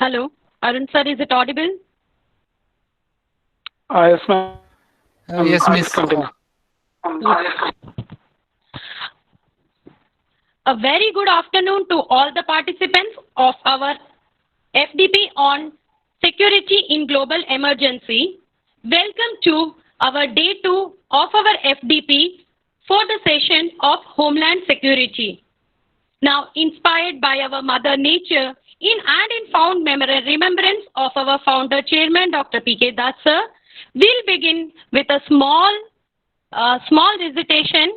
Hello. Arun sir, is it audible? Yes, ma'am. Yes, Please Miss. continue. A very good afternoon to all the participants of our FDP on Security in Global Emergency. Welcome to our day 2 of our FDP for the session of Homeland Security. Now, inspired by our Mother Nature, in fond remembrance of our founder chairman, Dr. P.K. Das sir, we'll begin with a small recitation.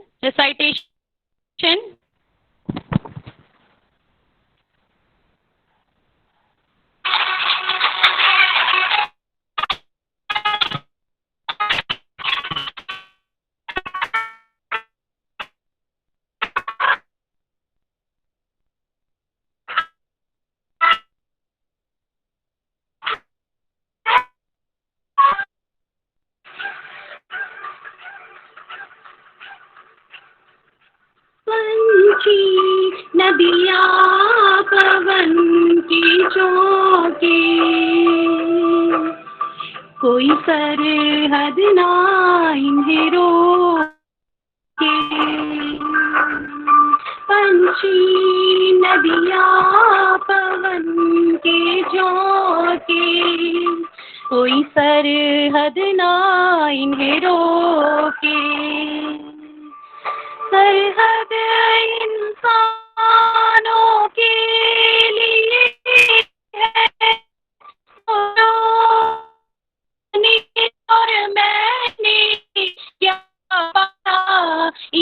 पंछी नदियाँ पवन की चौके कोई सरहद ना इन्हें रोके पंछी नदियाँ पवन के झोंके कोई सरहद ना इन्हें रोके सरहद इंसानों के लिए है और मैंने क्या पता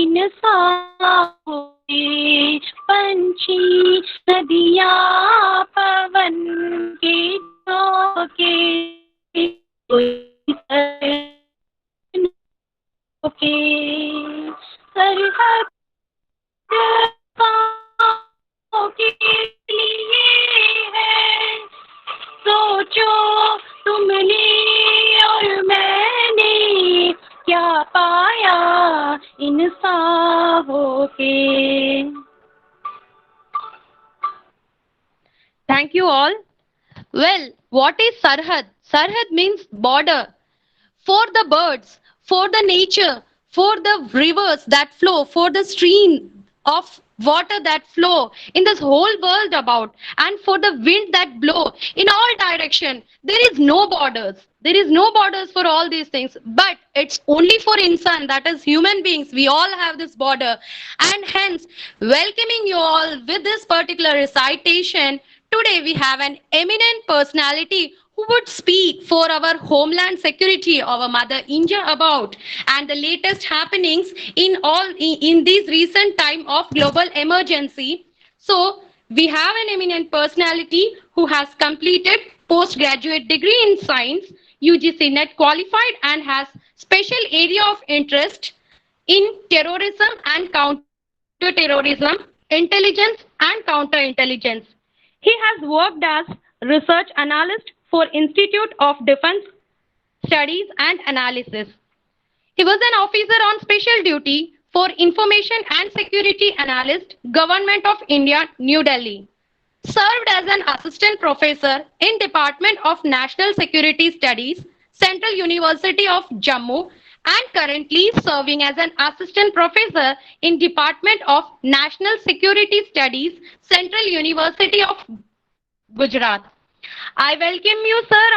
इंसानों के पंछी नदियाँ पवन के झोंके कोई सरहद के लिए है सोचो तुमने और मैंने क्या पाया इंसाफ होके. Thank you all. Well, what is Sarhad? Sarhad means border. For the birds, for the nature, for the rivers that flow, for the stream of water that flow in this whole world about, and for the wind that blow in all direction. There is no borders. There is no borders for all these things, but it's only for insan, that is human beings. We all have this border, and hence welcoming you all with this particular recitation. Today we have an eminent personality who would speak for our homeland security, our mother India about, and the latest happenings in this recent time of global emergency. So we have an eminent personality who has completed postgraduate degree in science, UGC net qualified, and has special area of interest in terrorism and counter-terrorism, intelligence and counterintelligence. He has worked as research analyst for Institute of Defense Studies and Analysis. He was an officer on special duty for Information and Security Analyst, Government of India, New Delhi. Served as an assistant professor in Department of National Security Studies, Central University of Jammu, and currently serving as an assistant professor in Department of National Security Studies, Central University of Gujarat. I welcome you, sir,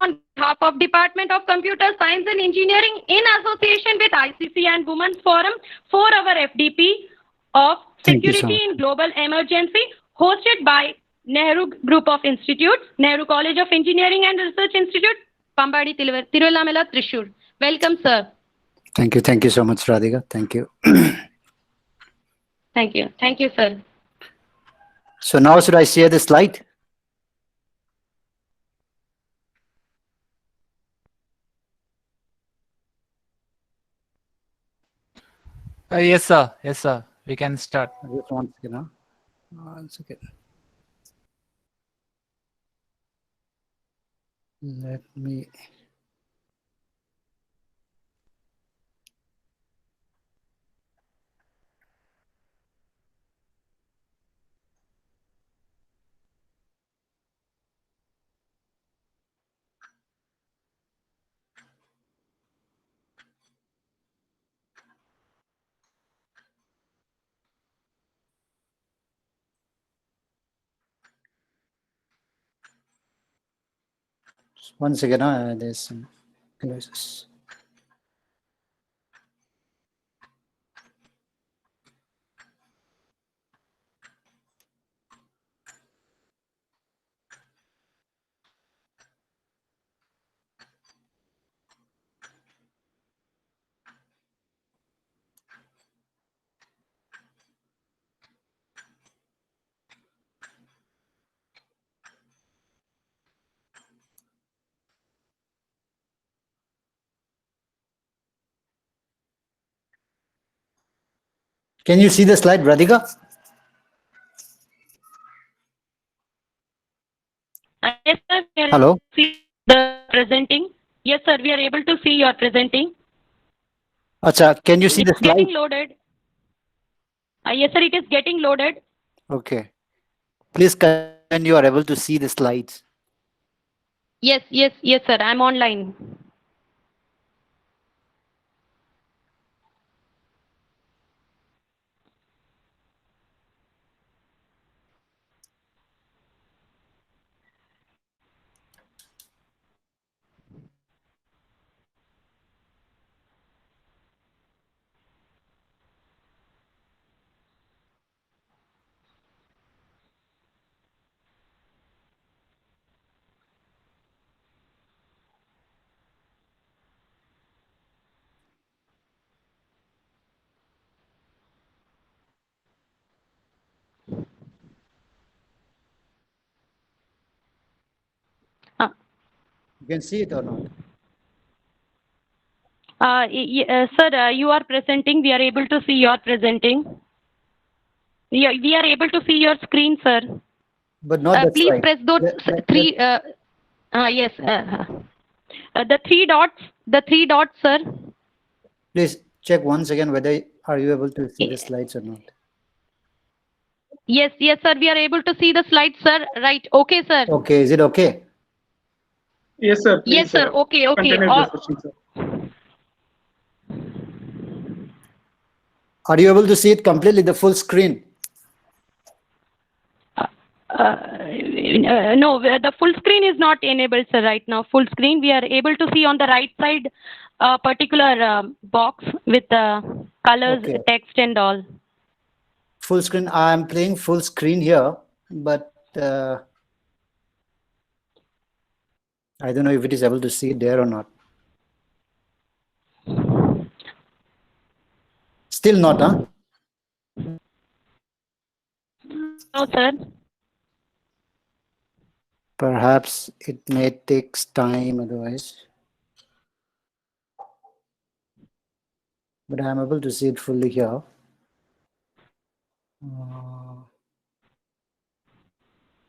on behalf of Department of Computer Science and Engineering in association with ICC and Women's Forum for our FDP of Security in Global Emergency, hosted by Nehru Group of Institutions, Nehru College of Engineering and Research Institute, Pambadi, Tiruvallamala, Thrissur. Welcome, sir. Thank you. Thank you so much, Radhika. Thank you. Thank you. Thank you, sir. So now should I share the slide? Yes, sir. Yes, sir. We can start. Just one second. Huh? One second. Let me. Once again, there's some glitches. Can you see the slide, Radhika? Yes, sir. We are Hello? able to see the presenting. Yes, sir. We are able to see your presenting. Acha, can you see the It's getting slide? loaded. Yes, sir. It is getting loaded. Okay. Please, when you are able to see the slides. Yes, yes, yes, sir. I'm online. You can see it or not? Sir, you are presenting. We are able to see your presenting. We are able to see your screen, sir. But not the Please slide. press those three. Yes. The three dots. The three dots, sir. Please check once again whether are you able to see the slides or not. Yes, yes, sir. We are able to see the slides, sir. Right. Okay, sir. Okay, is it okay? Yes, sir. Please, Yes, sir. Okay, okay. continue discussion, sir. Are you able to see it completely, the full screen? No, the full screen is not enabled, sir, right now. Full screen, we are able to see on the right side a particular box with the colors, Okay. text and all. Full screen. I am playing full screen here, but I don't know if it is able to see it there or not. Still not, huh? No, sir. Perhaps it may take time otherwise. But I am able to see it fully here.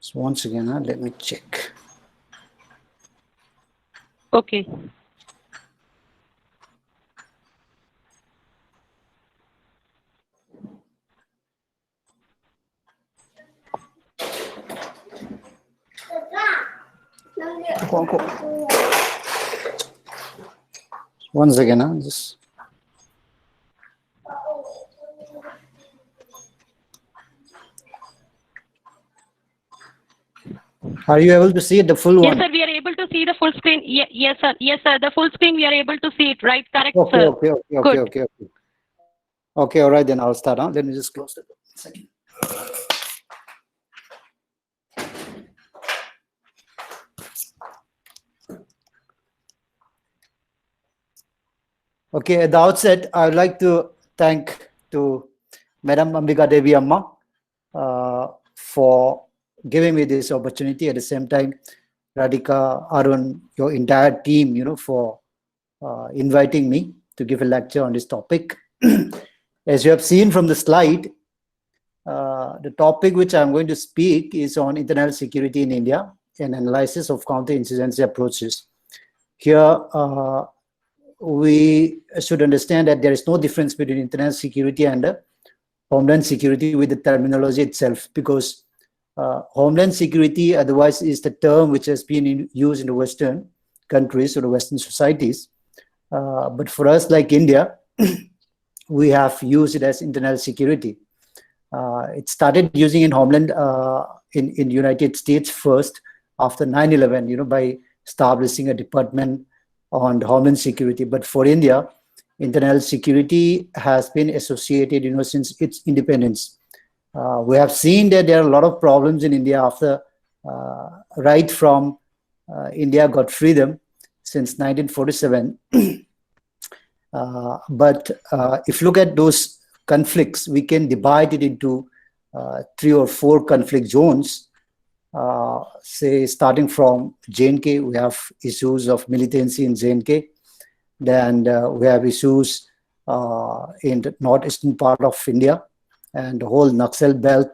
So once again, let me check. Okay. Once again, just. Are you able to see the full Yes, one? sir, we are able to see the full screen. Yes, sir. Yes, sir. The full screen, we are able to see it. Right, correct, Okay, sir. okay, okay, Good. okay, okay. Okay, all right, then I'll start. Let me just close the door. Second. Okay, at the outset, I would like to thank to Madam Ambika Devi Amma for giving me this opportunity. At the same time, Radhika, Arun, your entire team, for inviting me to give a lecture on this topic. As you have seen from the slide, the topic which I'm going to speak is on internal security in India and analysis of counterinsurgency approaches. Here, we should understand that there is no difference between internal security and homeland security with the terminology itself, because homeland security otherwise is the term which has been used in the Western countries or the Western societies. But for us, like India, we have used it as internal security. It started using in Homeland in United States first after 9/11, by establishing a department on Homeland security. But for India, internal security has been associated, since its independence. We have seen that there are a lot of problems in India after right from India got freedom since 1947. But if you look at those conflicts, we can divide it into 3 or 4 conflict zones. Say starting from J&K, we have issues of militancy in J&K. Then we have issues in the northeastern part of India and the whole Naxal belt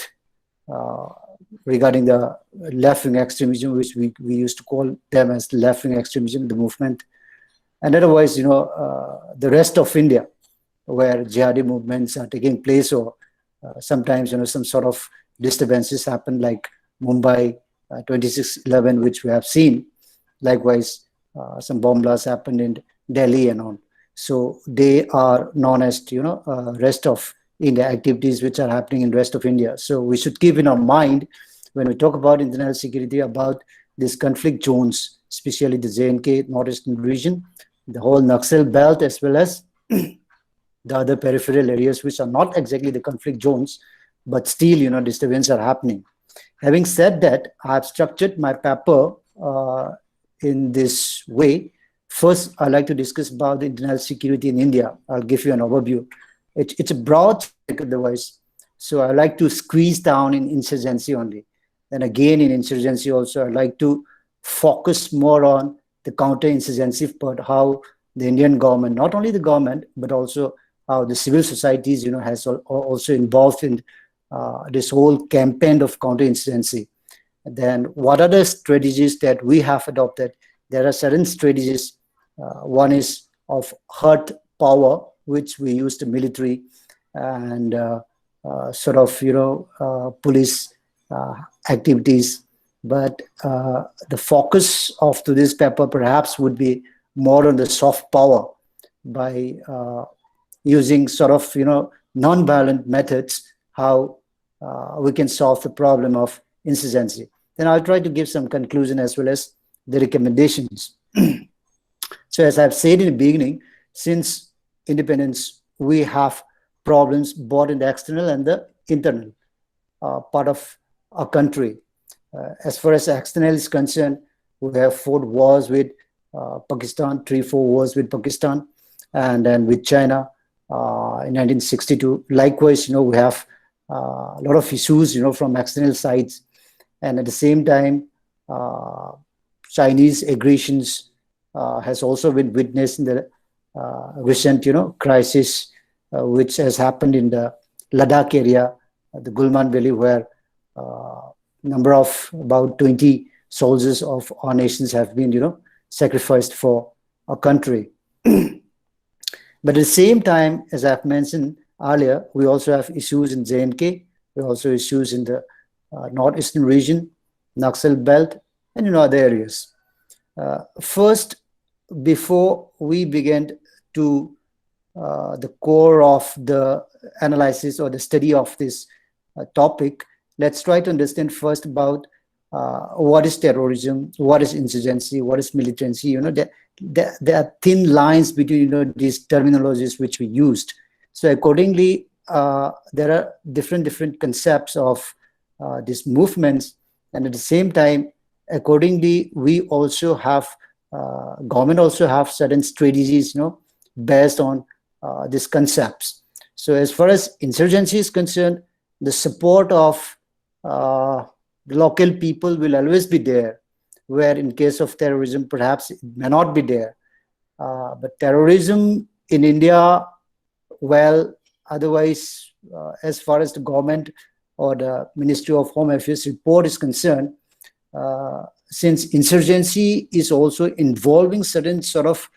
regarding the left-wing extremism, which we used to call them as left-wing extremism, the movement. And otherwise, the rest of India, where jihadi movements are taking place, or sometimes, some sort of disturbances happen, like Mumbai 26/11, which we have seen. Likewise, some bomb blasts happened in Delhi and on. So they are known as, rest of India activities which are happening in rest of India. So we should keep in our mind when we talk about internal security about these conflict zones, especially the J&K northeastern region, the whole Naxal belt, as well as the other peripheral areas which are not exactly the conflict zones, but still, disturbances are happening. Having said that, I've structured my paper in this way. First, I'd like to discuss about the internal security in India. I'll give you an overview. It's a broad topic otherwise. So I like to squeeze down in insurgency only. Then again, in insurgency also, I like to focus more on the counter-insurgency part, how the Indian government, not only the government, but also how the civil societies, has also involved in this whole campaign of counter-insurgency. Then what are the strategies that we have adopted? There are certain strategies. One is of hard power, which we use the military and police activities. But the focus of today's paper perhaps would be more on the soft power by using non-violent methods, how we can solve the problem of insurgency. Then I'll try to give some conclusion as well as the recommendations. So as I've said in the beginning, since independence, we have problems both in the external and the internal part of our country. As far as the external is concerned, we have fought wars with Pakistan, 3-4 wars with Pakistan, and then with China in 1962. Likewise, we have a lot of issues, from external sides. And at the same time, Chinese aggressions has also been witnessed in the recent, crisis which has happened in the Ladakh area, the Gulman Valley, where number of about 20 soldiers of our nations have been, sacrificed for our country. But at the same time, as I've mentioned earlier, we also have issues in J&K. We also issues in the northeastern region, Naxal belt, and other areas. First, before we begin to the core of the analysis or the study of this topic, let's try to understand first about what is terrorism, what is insurgency, what is militancy. There are thin lines between these terminologies which we used. So accordingly, there are different concepts of these movements, and at the same time, accordingly, we also have government also have certain strategies, based on these concepts. So as far as insurgency is concerned, the support of the local people will always be there, where in case of terrorism, perhaps it may not be there. But terrorism in India, well, otherwise, as far as the government or the Ministry of Home Affairs report is concerned, since insurgency is also involving certain sort of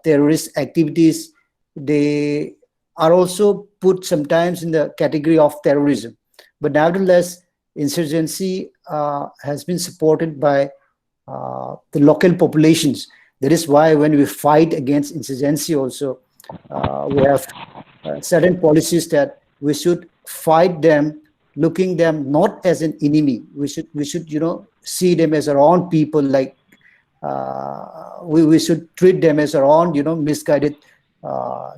terrorist activities, they are also put sometimes in the category of terrorism. But nevertheless, insurgency has been supported by the local populations. That is why when we fight against insurgency also, we have certain policies that we should fight them, looking them not as an enemy. We should see them as our own people, like we should treat them as our own, misguided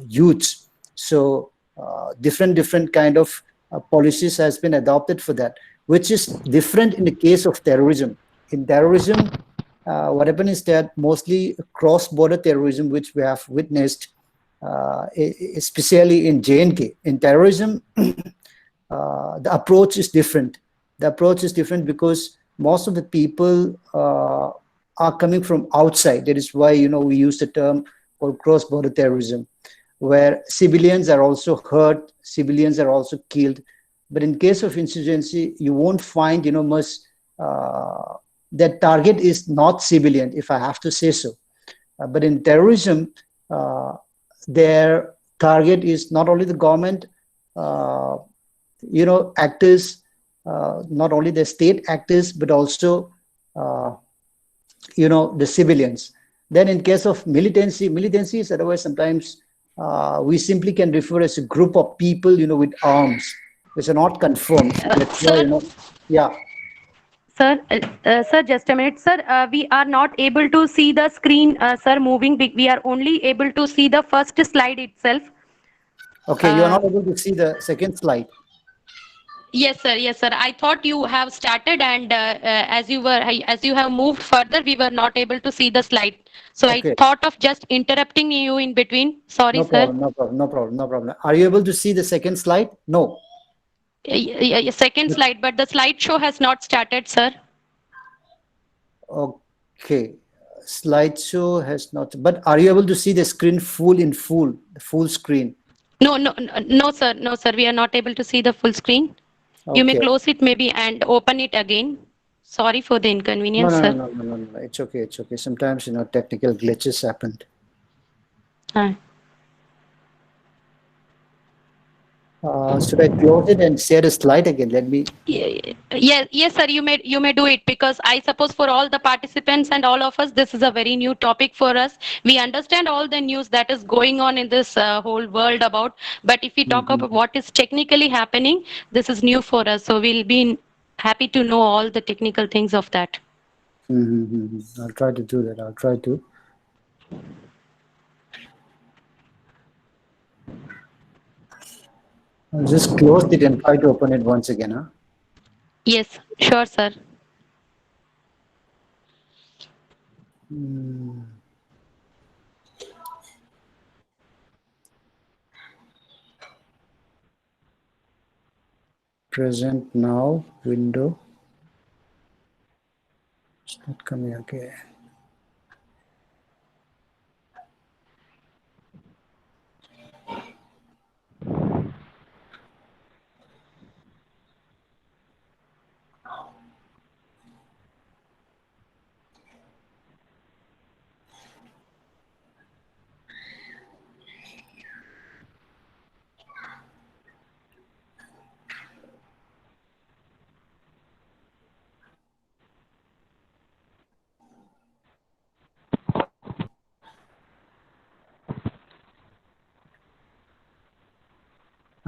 youths. So different kind of policies has been adopted for that, which is different in the case of terrorism. In terrorism, what happened is that mostly cross-border terrorism, which we have witnessed, especially in J&K. In terrorism, the approach is different. The approach is different because most of the people are coming from outside. That is why, we use the term called cross-border terrorism, where civilians are also hurt, civilians are also killed. But in case of insurgency, you won't find, much, that target is not civilian, if I have to say so. But in terrorism, their target is not only the government, actors, not only the state actors, but also, the civilians. Then in case of militancy is otherwise sometimes we simply can refer as a group of people, with arms, which are not confirmed. That's why, yeah. Sir, just a minute, sir. We are not able to see the screen, sir, moving. We are only able to see the first slide itself. Okay, you are not able to see the second slide. Yes, sir. Yes, sir. I thought you have started, and as you have moved further, we were not able to see the slide. So Okay. I thought of just interrupting you in between. Sorry, No sir. problem, no problem. Are you able to see the second slide? No. Second slide, but the slideshow has not started, sir. Okay. Slideshow has not, but are you able to see the screen full screen? No, sir. No, sir. We are not able to see the full screen. You may Okay. close it maybe and open it again. Sorry for the inconvenience, sir. No. It's okay. Sometimes, technical glitches happened. Should I close it and share the slide again? Let me. Yes, sir. You may do it, because I suppose for all the participants and all of us, this is a very new topic for us. We understand all the news that is going on in this whole world about, but if we talk about what is technically happening, this is new for us. So we'll be happy to know all the technical things of that. I'll try to do that. I'll try to. I'll just close it and try to open it once again. Huh? Yes, sure, sir. Present now window. It's not coming again.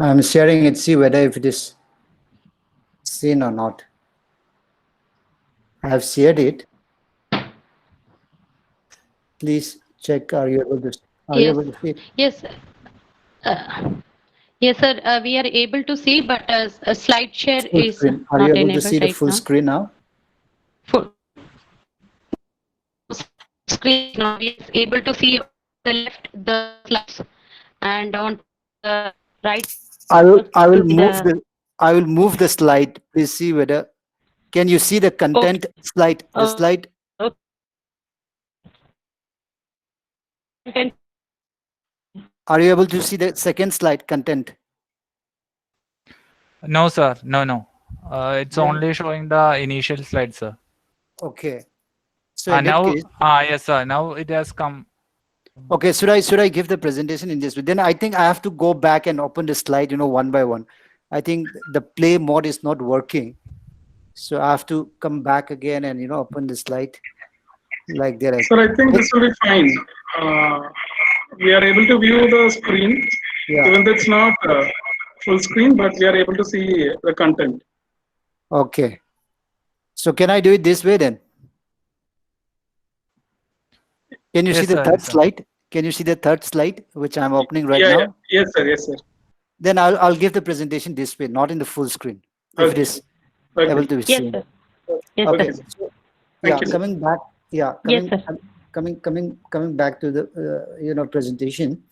I'm sharing it, see whether if it is seen or not. I have shared it. Please check. Are you able to see it? Yes. Yes, sir. We are able to see, but a slide share Full is screen. Are not you able to enabled see the right full now. screen now? Full screen. Now we are able to see on the left the slides, and on the right. I will move the slide. Please see whether can you see the content slide? The slide. Content. Are you able to see the second slide content? No, sir. No. It's only showing the initial slide, sir. Okay. So in that Now, case, yes, sir. Now it has come. okay. Should I give the presentation in this way? Then I think I have to go back and open the slide, one by one. I think the play mode is not working. So I have to come back again and open the slide like that. Sir, I think this will be fine. We are able to view the screen, even though it's not full screen, but we are able to see the content. Okay. So can I do it this way then? Can you Yes, see the sir. third Yes, sir. slide? Can you see the third slide, which I'm opening right Yeah, yeah. now? Yes, sir. Yes, sir. Then I'll give the presentation this way, not in the full screen, if it Okay. is able Okay. to be Yes, seen. sir. Yes, Okay. Okay, sir. sir. So, Thank yeah, you, sir. coming back. Yeah, Yes, sir. coming back to the presentation.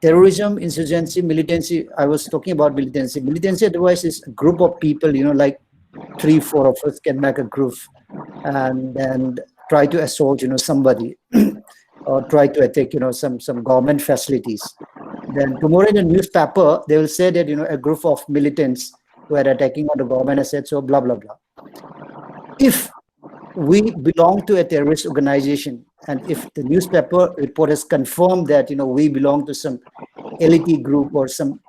Terrorism, insurgency, militancy. I was talking about militancy. Militancy otherwise is a group of people, like 3-4 of us can make a group and then try to assault, somebody or try to attack, some government facilities. Then tomorrow in the newspaper, they will say that, a group of militants were attacking on the government assets or blah, blah, blah. If we belong to a terrorist organization, and if the newspaper report has confirmed that we belong to some elite group or some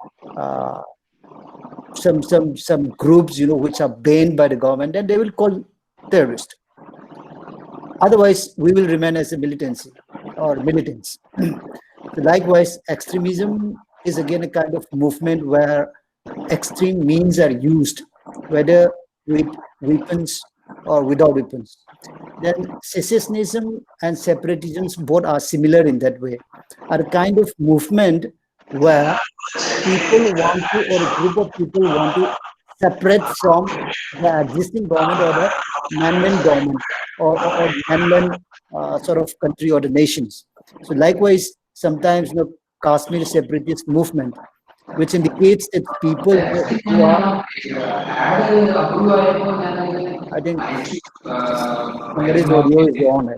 groups which are banned by the government, then they will call terrorist. Otherwise, we will remain as a militancy or militants. So likewise, extremism is again a kind of movement where extreme means are used, whether with weapons or without weapons. Then secessionism and separatism both are similar in that way, are a kind of movement where people want to, or a group of people want to separate from the existing government or the man-made government or man-made sort of country or the nations. So likewise, sometimes Kashmir separatist movement, which indicates that people who are, I think somebody's audio is on.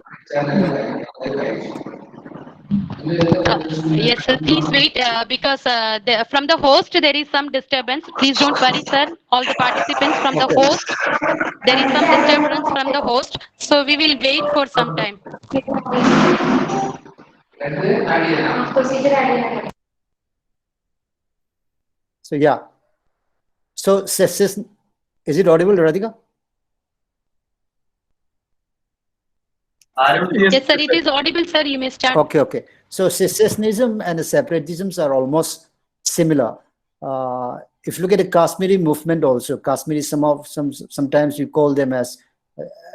Yes, sir. Please wait because from the host there is some disturbance. Please don't worry, sir. All the participants from the Okay. host, there is some disturbance from the host. So we will wait for some time. So yeah. So secession, is it audible, Radhika? Yes, Yes, sir. yes, It sir. is audible, sir. You may start. Okay. So secessionism and separatisms are almost similar. If you look at the Kashmiri movement also, Kashmiri sometimes you call them as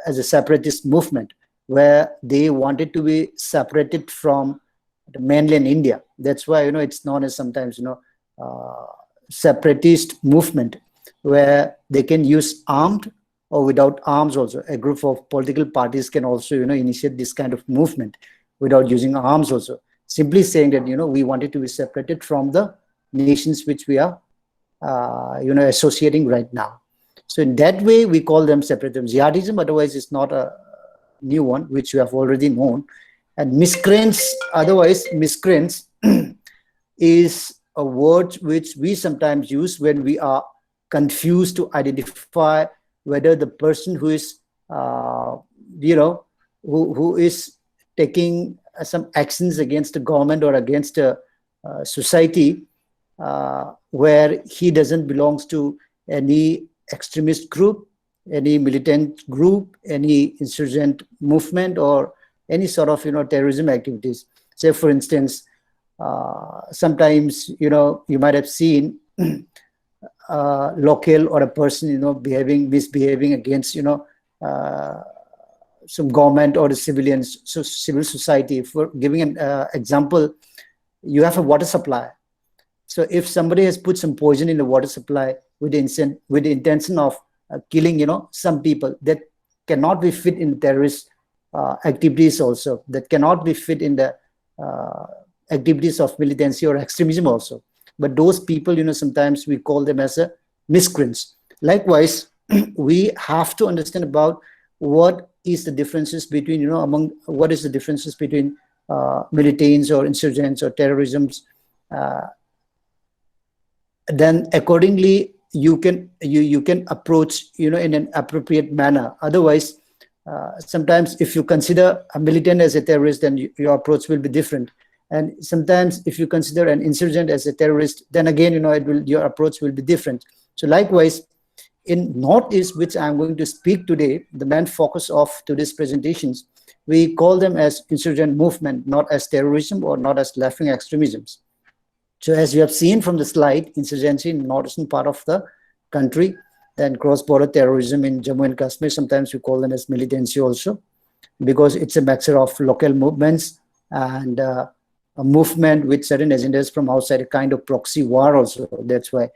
a separatist movement, where they wanted to be separated from the mainland India. That's why it's known as sometimes separatist movement, where they can use armed or without arms also. A group of political parties can also initiate this kind of movement without using arms also, simply saying that we wanted to be separated from the nations which we are associating right now. So in that way we call them separatism. Jihadism otherwise is not a new one, which you have already known. And miscreants, otherwise miscreants is a word which we sometimes use when we are confused to identify whether the person who is who is taking some actions against the government or against a society where he doesn't belong to any extremist group, any militant group, any insurgent movement, or any sort of terrorism activities. Say for instance, sometimes you might have seen local or a person misbehaving against some government or the civilians, so civil society. For giving an example, you have a water supply. So if somebody has put some poison in the water supply with the intention of killing some people, that cannot be fit in terrorist activities also, that cannot be fit in the activities of militancy or extremism also. But those people sometimes we call them as a miscreants. Likewise, we have to understand about what is the differences between militants or insurgents or terrorisms. Then accordingly you can approach in an appropriate manner. Otherwise, sometimes if you consider a militant as a terrorist, then your approach will be different. And sometimes if you consider an insurgent as a terrorist, then again your approach will be different. So likewise, in Northeast, which I'm going to speak today, the main focus of today's presentations, we call them as insurgent movement, not as terrorism or not as left-wing extremisms. So as you have seen from the slide, insurgency in northern part of the country, then cross-border terrorism in Jammu and Kashmir, sometimes we call them as militancy also. because it's a mixture of local movements and a movement with certain agendas from outside, a kind of proxy war also. That's why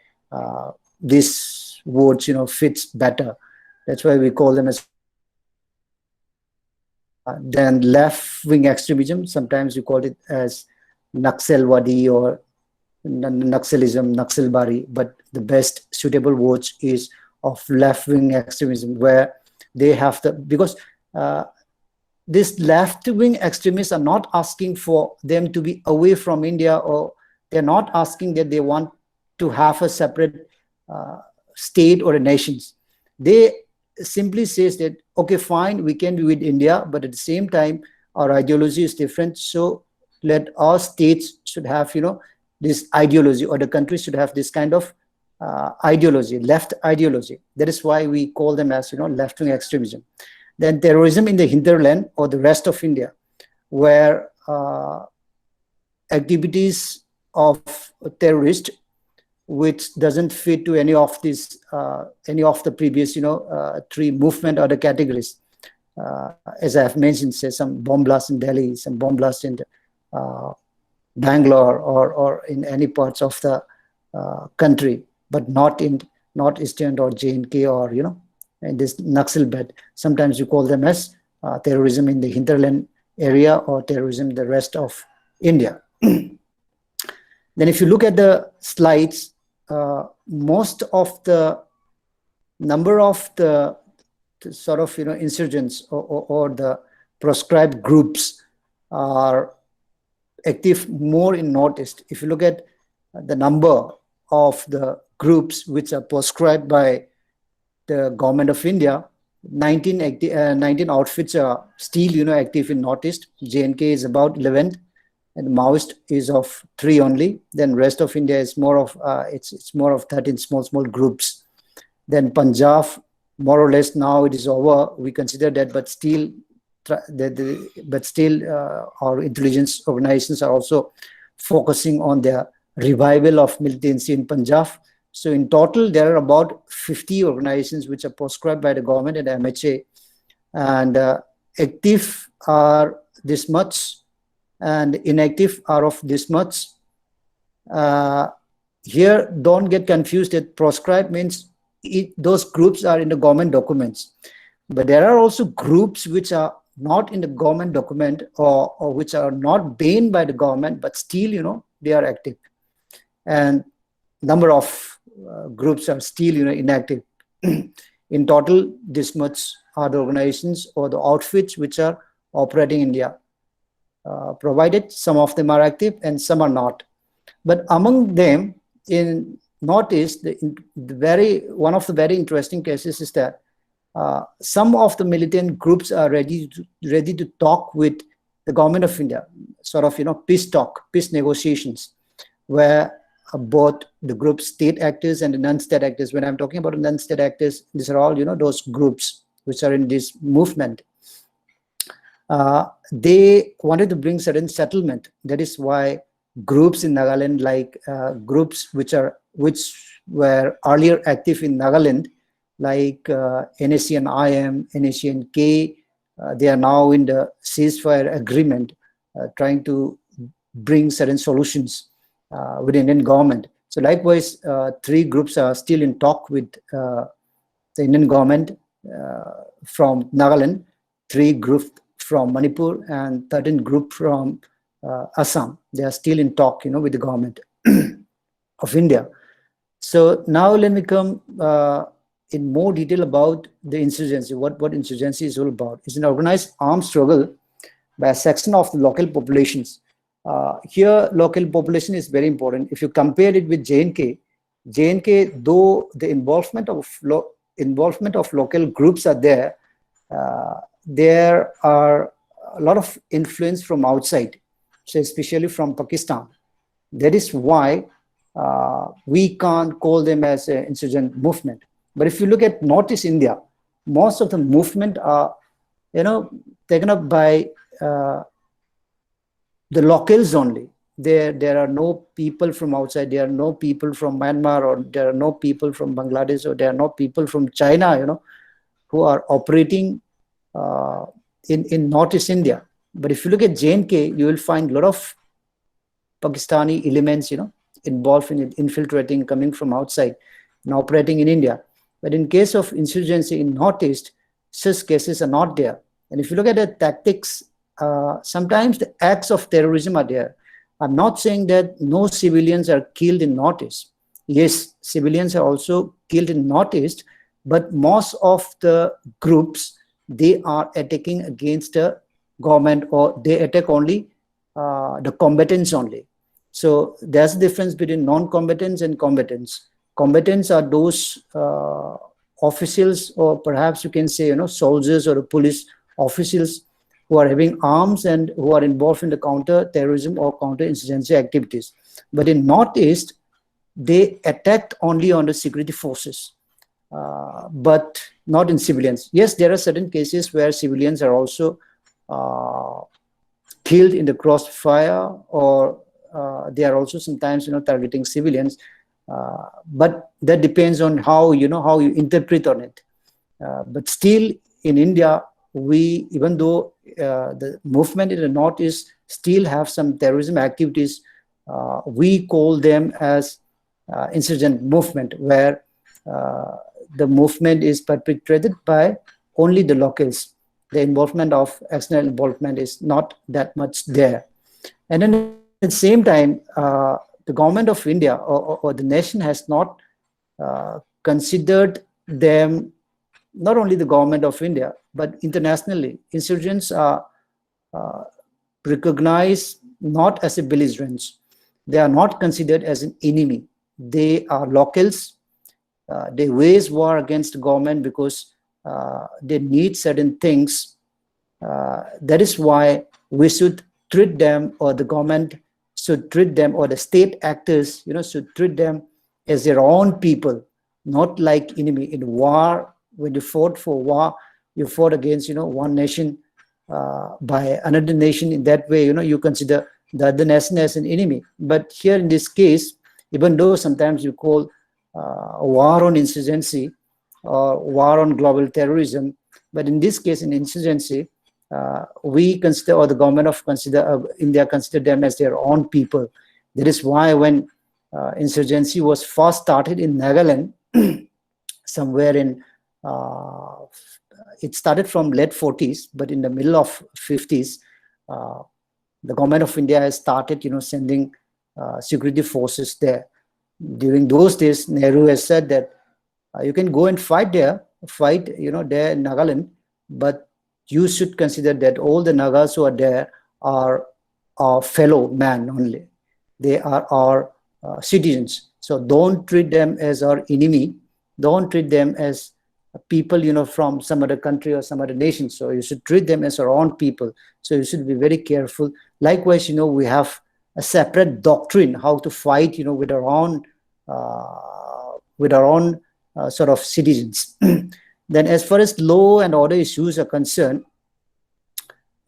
this words, fits better. That's why we call them as then left-wing extremism. Sometimes we call it as Naxalwadi or Naxalism, Naxalbari, but the best suitable words is of left-wing extremism, where they have the, because these left-wing extremists are not asking for them to be away from India, or they're not asking that they want to have a separate state or a nations. They simply says that, okay, fine, we can be with India, but at the same time, our ideology is different. So let our states should have, this ideology, or the country should have this kind of ideology, left ideology. That is why we call them as, left-wing extremism. Then terrorism in the hinterland or the rest of India, where activities of terrorists which doesn't fit to any of these, any of the previous, three movement or the categories. As I have mentioned, say some bomb blasts in Delhi, some bomb blasts in Bangalore, or in any parts of the country, but not in Northeastern or J&K or, in this Naxal belt. Sometimes you call them as terrorism in the hinterland area or terrorism in the rest of India. Then if you look at the slides, most of the number of the sort of, insurgents or the proscribed groups are active more in Northeast. If you look at the number of the groups which are proscribed by the government of India, 19 outfits are still, active in Northeast. J&K is about 11th. And Maoist is of 3 only. Then rest of India is more of it's more of 13 small groups. Then Punjab, more or less now it is over. We consider that, but still, our intelligence organizations are also focusing on the revival of militancy in Punjab. So in total, there are about 50 organizations which are proscribed by the government and MHA, and active are this much, and inactive are of this much. Here, don't get confused that proscribed means those groups are in the government documents. But there are also groups which are not in the government document, or which are not banned by the government, but still, they are active. And number of groups are still, inactive. In total, this much are the organizations or the outfits which are operating in India. Provided some of them are active and some are not. But among them, in Northeast, one of the very interesting cases is that some of the militant groups are ready to talk with the government of India, sort of, peace talk, peace negotiations, where both the group state actors and the non-state actors. When I'm talking about non-state actors, these are all, those groups which are in this movement. They wanted to bring certain settlement. That is why groups in Nagaland, like groups which were earlier active in Nagaland, like NAC and IM, NAC and K, they are now in the ceasefire agreement, trying to bring certain solutions with the Indian government. So likewise, 3 groups are still in talk with the Indian government from Nagaland, 3 groups from Manipur, and 13 group from Assam. They are still in talk, with the government of India. So now let me come in more detail about the insurgency. What insurgency is all about? It's an organized armed struggle by a section of the local populations. Here, local population is very important. If you compare it with J&K, though the involvement of local groups are there, there are a lot of influence from outside, so especially from Pakistan. That is why we can't call them as an insurgent movement. But if you look at Northeast India, most of the movement are, taken up by the locals only. There are no people from outside. There are no people from Myanmar, or there are no people from Bangladesh, or there are no people from China, who are operating in Northeast India. But if you look at J&K, you will find a lot of Pakistani elements, involved in infiltrating, coming from outside and operating in India. But in case of insurgency in Northeast, such cases are not there. And if you look at the tactics, sometimes the acts of terrorism are there. I'm not saying that no civilians are killed in Northeast. Yes, civilians are also killed in Northeast, but most of the groups, they are attacking against the government, or they attack only the combatants only. So there's a difference between non-combatants and combatants. Combatants are those officials, or perhaps you can say, soldiers or police officials who are having arms and who are involved in the counter-terrorism or counter-insurgency activities. But in Northeast, they attacked only on the security forces, but not in civilians. Yes, there are certain cases where civilians are also killed in the crossfire, or they are also sometimes targeting civilians, but that depends on how how you interpret on it. But still in India, we, even though the movement in the Northeast still have some terrorism activities, we call them as insurgent movement, where the movement is perpetrated by only the locals. The involvement of external involvement is not that much there. And then at the same time, the government of India, or the nation, has not considered them, not only the government of India, but internationally. Insurgents are recognized not as a belligerents. They are not considered as an enemy. They are locals. They wage war against the government because they need certain things. That is why we should treat them, or the government should treat them, or the state actors, should treat them as their own people, not like enemy. In war, when you fought for war, you fought against, one nation by another nation. In that way, you consider the other nation as an enemy. But here in this case, even though sometimes you call war on insurgency or war on global terrorism, but in this case, in insurgency, we consider, or the government of India consider them as their own people. That is why when insurgency was first started in Nagaland, somewhere in, it started from late 40s, but in the middle of 50s, the government of India has started, sending security forces there. During those days, Nehru has said that you can go and fight there there in Nagaland, but you should consider that all the Nagas who are there are our fellow man only. They are our citizens. So don't treat them as our enemy. Don't treat them as people, from some other country or some other nation. So you should treat them as our own people. So you should be very careful. Likewise, we have a separate doctrine how to fight, with our own sort of citizens. Then as far as law and order issues are concerned,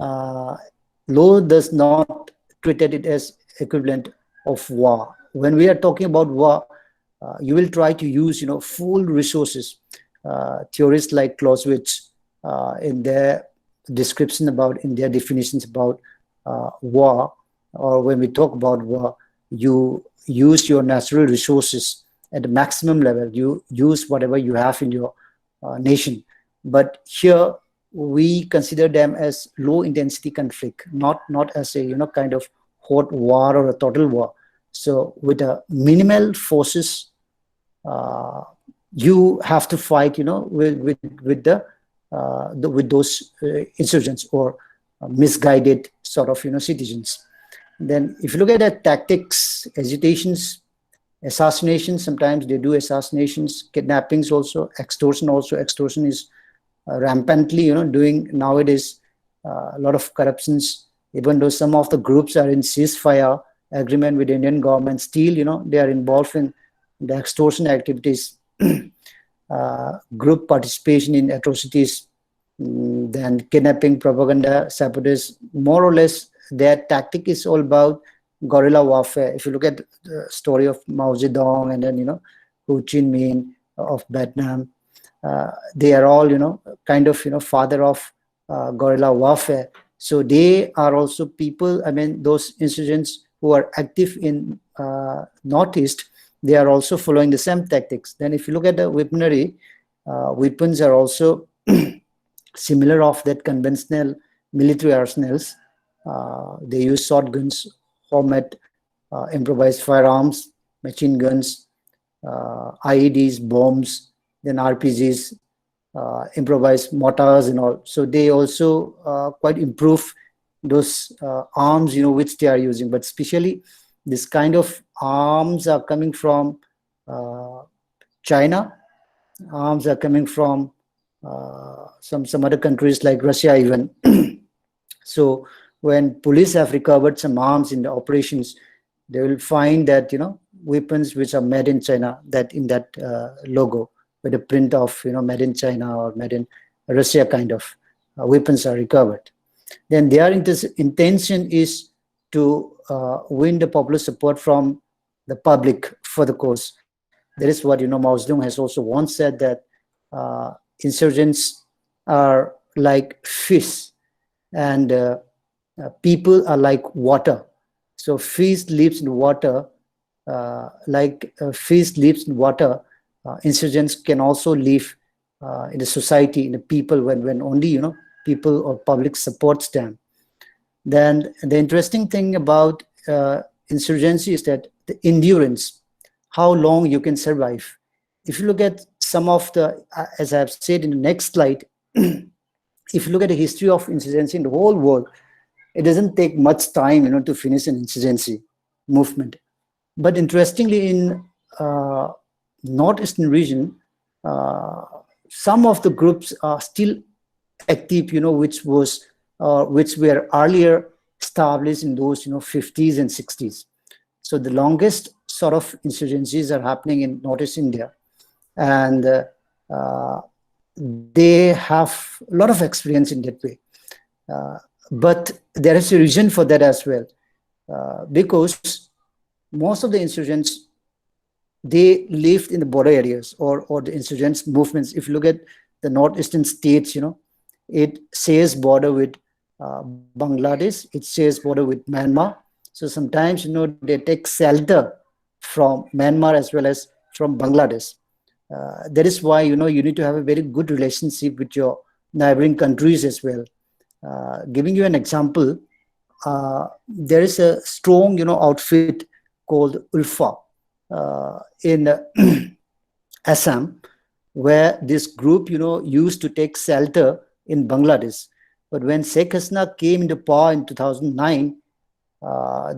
law does not treat it as equivalent of war. When we are talking about war, you will try to use, full resources. Theorists like Clausewitz, in their description in their definitions about war, or when we talk about war, you use your natural resources at the maximum level. You use whatever you have in your nation. But here we consider them as low intensity conflict, not as a kind of hot war or a total war. So with a minimal forces, you have to fight, with those insurgents or misguided sort of citizens. Then if you look at the tactics, agitations, assassinations, sometimes they do assassinations, kidnappings also, extortion also. Extortion is rampantly doing nowadays. A lot of corruptions, even though some of the groups are in ceasefire agreement with the Indian government, still they are involved in the extortion activities. Group participation in atrocities, then kidnapping, propaganda, sabotage. More or less their tactic is all about guerrilla warfare. If you look at the story of Mao Zedong and then Ho Chi Minh of Vietnam, they are all kind of father of guerrilla warfare. So they are also people, I mean, those insurgents who are active in Northeast, they are also following the same tactics. Then if you look at the weaponry, weapons are also similar of that conventional military arsenals. They use shotguns, homemade improvised firearms, machine guns, IEDs, bombs, then RPGs, improvised mortars and all. So they also quite improve those arms, which they are using. But especially this kind of arms are coming from China. Arms are coming from some other countries like Russia even. So when police have recovered some arms in the operations, they will find that weapons which are made in China, that in that logo with a print of made in China or made in Russia kind of weapons are recovered. Then their intention is to win the popular support from the public for the cause. That is what Mao Zedong has also once said, that insurgents are like fish and people are like water. So fish lives in water, like fish lives in water. Insurgents can also live in the society, in the people, when only people or public supports them. Then the interesting thing about insurgency is that the endurance, how long you can survive. If you look at some of the, as I've said in the next slide, if you look at the history of insurgency in the whole world, it doesn't take much time, to finish an insurgency movement. But interestingly, in northeastern region, some of the groups are still active, which were earlier established in those 50s and 60s. So the longest sort of insurgencies are happening in Northeast India, and they have a lot of experience in that way. But there is a reason for that as well, because most of the insurgents, they lived in the border areas or the insurgents movements. If you look at the northeastern states, it shares border with Bangladesh, it shares border with Myanmar. So sometimes, they take shelter from Myanmar as well as from Bangladesh. That is why, you need to have a very good relationship with your neighboring countries as well. Giving you an example, there is a strong, outfit called Ulfa in Assam, where this group, used to take shelter in Bangladesh. But when Sheikh Hasina came into power in 2009,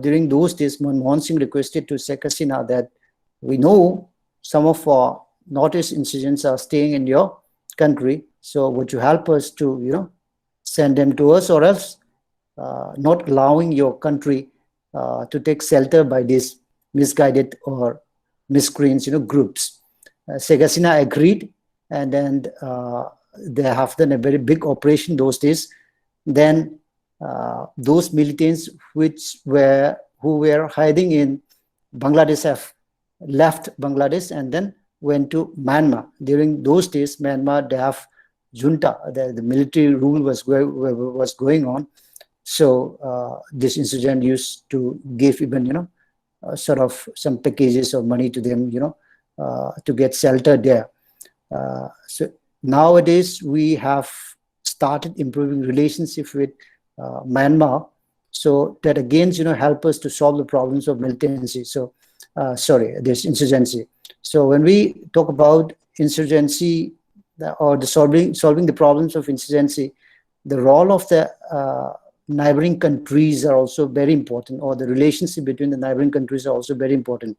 during those days, Manmohan Singh requested to Sheikh Hasina that we know some of our Northeast insurgents are staying in your country, so would you help us to, send them to us, or else not allowing your country to take shelter by these misguided or miscreants, groups. Sheikh Hasina agreed, and then they have done a very big operation those days. Then those militants who were hiding in Bangladesh have left Bangladesh and then went to Myanmar. During those days, Myanmar, they have junta, the military rule was going on. So this insurgent used to give even, sort of some packages of money to them, to get shelter there. So nowadays we have started improving relationship with Myanmar, so that again, help us to solve the problems of militancy. So, this insurgency. So when we talk about insurgency or the solving the problems of insurgency, the role of the neighboring countries are also very important, or the relationship between the neighboring countries are also very important.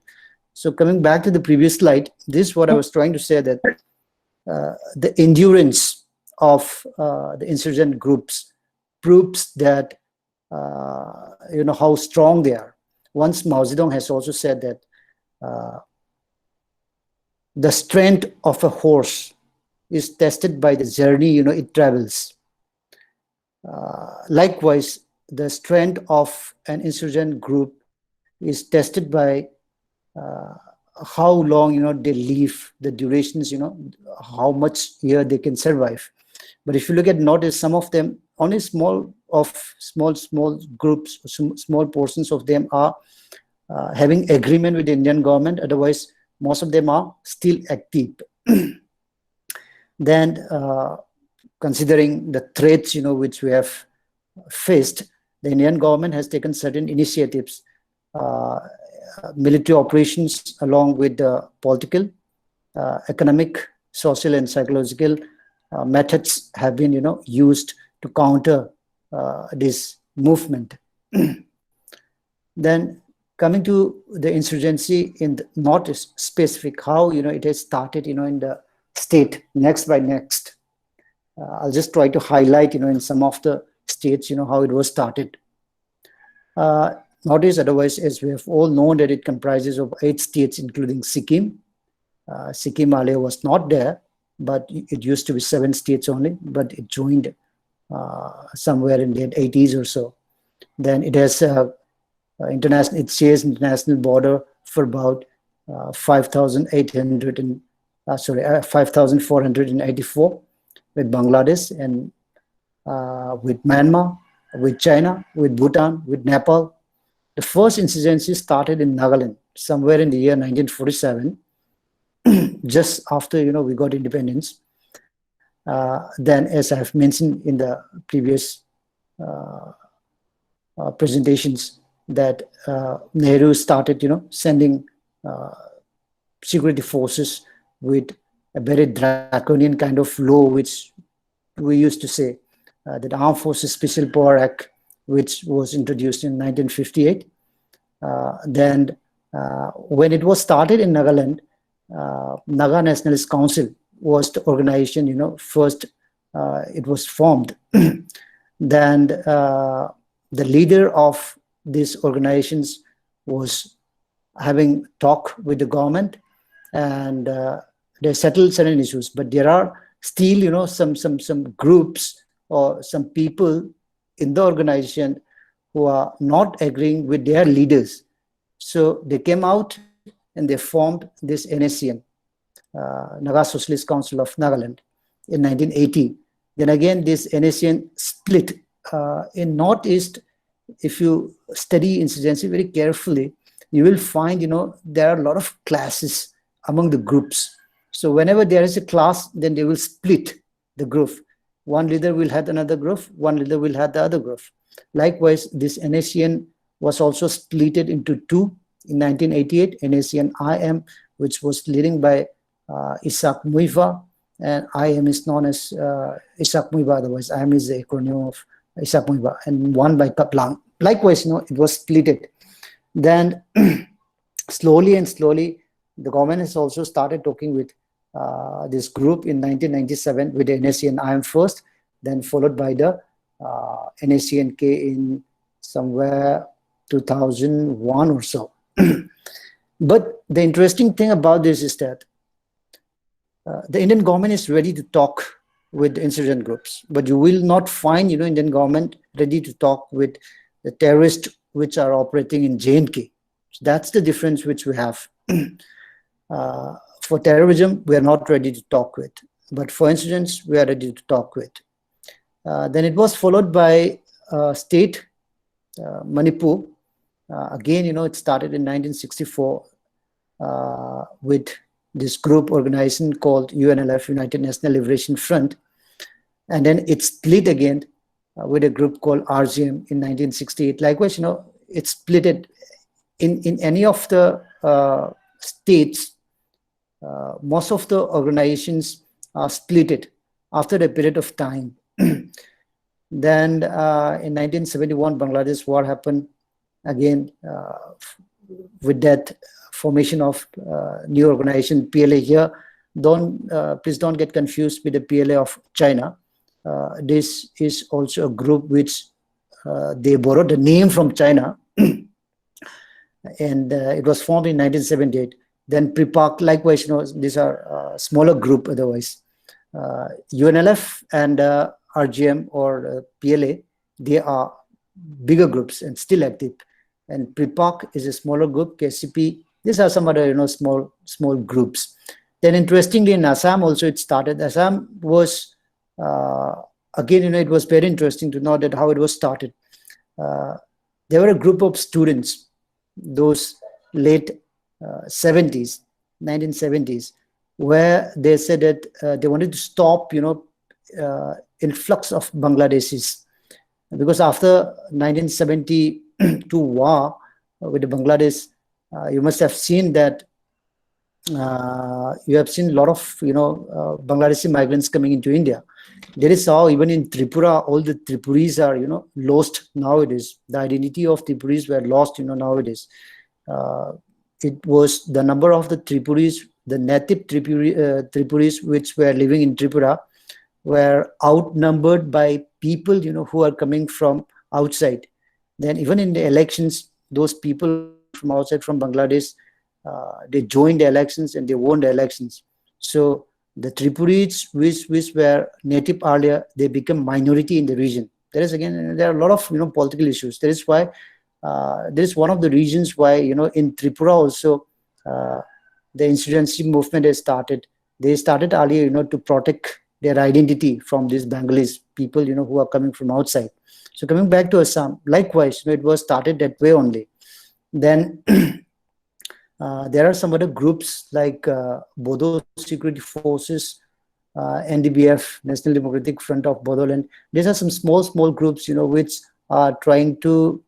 So coming back to the previous slide, this is what I was trying to say, that the endurance of the insurgent groups proves that how strong they are. Once Mao Zedong has also said that the strength of a horse is tested by the journey it travels. Likewise, the strength of an insurgent group is tested by how long they live, the durations, how much year they can survive. But if you look at Northeast, some of them, only small groups, small portions of them are having agreement with the Indian government. Otherwise, most of them are still active. Then, considering the threats, which we have faced, the Indian government has taken certain initiatives, military operations, along with the political, economic, social, and psychological methods have been, used to counter this movement. Then, coming to the insurgency in the Northeast specific, how it has started, in the state next by next. I'll just try to highlight, in some of the states, how it was started. Northeast, otherwise, as we have all known, that it comprises of 8 states, including Sikkim. Sikkim earlier was not there, but it used to be 7 states only, but it joined somewhere in the 80s or so. Then it has it shares international border for about 5,484 with Bangladesh, and with Myanmar, with China, with Bhutan, with Nepal. The first insurgency started in Nagaland somewhere in the year 1947, just after we got independence. Then, as I have mentioned in the previous presentations, that Nehru started, sending security forces with a very draconian kind of law, which we used to say that Armed Forces Special Power Act, which was introduced in 1958. Then, when it was started in Nagaland, Naga Nationalist Council was the organization, first it was formed. Then the leader of these organizations was having talk with the government, and they settled certain issues. But there are still, some groups or some people in the organization who are not agreeing with their leaders. So they came out and they formed this NSCN, Naga Socialist Council of Nagaland, in 1980. Then again, this NSCN split in Northeast. If you study insurgency very carefully, you will find, there are a lot of classes among the groups. So whenever there is a class, then they will split the group. One leader will have another group, one leader will have the other group. Likewise, this NSCN was also split into 2 in 1988, NSCN IM, which was leading by Isaac Muiva, and IM is known as Isaac Muiva, otherwise IM is the acronym of Isaac Muiva, and one by Kaplan. Likewise, it was split. Then slowly, the government has also started talking with this group in 1997 with the NSCN IM first, then followed by the NSCNK in somewhere 2001 or so. But the interesting thing about this is that the Indian government is ready to talk with the insurgent groups, but you will not find, Indian government ready to talk with the terrorists which are operating in J&K. So that's the difference which we have. For terrorism, we are not ready to talk with, but for insurgents, we are ready to talk with. Then it was followed by state, Manipur. Again, it started in 1964 with this group organization called UNLF, United National Liberation Front. And then it split again with a group called RGM in 1968. Likewise, it split it in any of the states. Most of the organizations are split it after a period of time. Then in 1971, Bangladesh war happened again with that formation of new organization PLA here. Please don't get confused with the PLA of China. This is also a group which they borrowed the name from China, and it was formed in 1978. Then PRIPAC, likewise, these are smaller group otherwise. UNLF and RGM or PLA, they are bigger groups and still active. And PRIPAC is a smaller group, KCP, these are some other, small groups. Then interestingly, in Assam also it started. Assam was again, it was very interesting to know that how it was started. There were a group of students, those late 70s, 1970s, where they said that they wanted to stop, influx of Bangladeshis, because after 1972 war with Bangladesh, you must have seen that you have seen a lot of Bangladeshi migrants coming into India. There is how even in Tripura, all the Tripuris are lost nowadays. The identity of Tripuris were lost nowadays. It was the number of the Tripuris, the native Tripuris which were living in Tripura, were outnumbered by people who are coming from outside. Then even in the elections, those people coming from outside, from Bangladesh, they joined the elections and they won the elections. So the Tripuris which were native earlier, they become minority in the region. There are a lot of political issues. That is why this is one of the reasons why in Tripura also the insurgency movement has started. They started earlier to protect their identity from these Bengalis people who are coming from outside. So coming back to Assam, likewise it was started that way only. Then there are some other groups like Bodo Security Forces, NDBF, National Democratic Front of Bodoland. These are some small groups which are trying to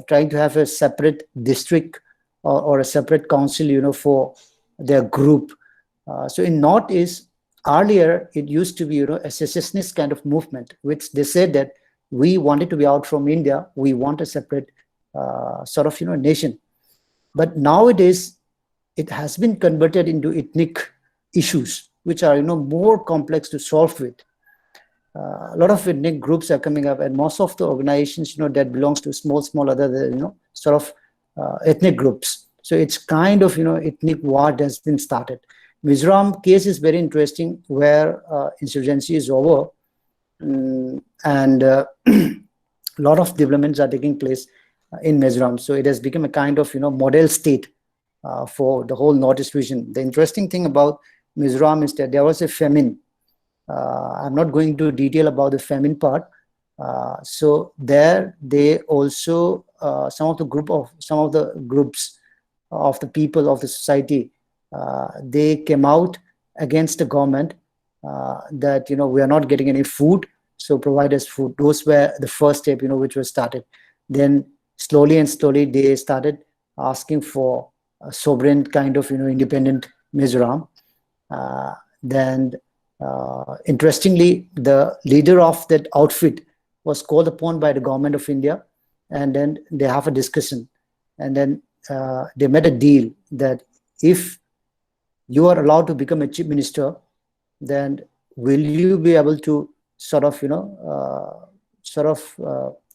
trying to have a separate district or a separate council for their group. So in Northeast, earlier it used to be a secessionist kind of movement, which they said that we wanted to be out from India, we want a separate nation. But nowadays it has been converted into ethnic issues, which are more complex to solve with. A lot of ethnic groups are coming up, and most of the organizations that belongs to small other ethnic groups. So it's kind of ethnic war that's been started. Mizoram case is very interesting, where insurgency is over, and a lot of developments are taking place in Mizoram. So it has become a kind of model state for the whole Northeast region. The interesting thing about Mizoram is that there was a famine. I'm not going to detail about the famine part. So there they also some of the groups of the people of the society, they came out against the government that we are not getting any food, so provide us food. Those were the first step which was started. Then slowly they started asking for a sovereign kind of independent Mizoram. Then interestingly, the leader of that outfit was called upon by the government of India, and then they have a discussion, and then they made a deal that if you are allowed to become a chief minister, then will you be able to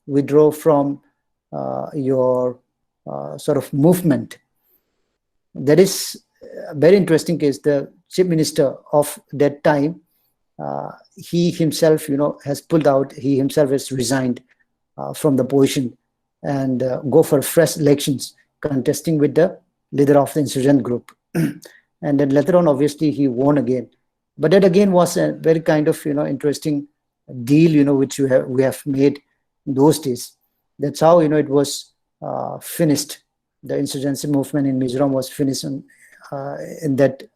withdraw from your movement. That is a very interesting case. The chief minister of that time, he himself has pulled out, he himself has resigned from the position, and go for fresh elections, contesting with the leader of the insurgent group. And then later on, obviously, he won again. But that again was a very kind of interesting deal which we have made in those days. That's how it was finished. The insurgency movement in Mizoram was finished on that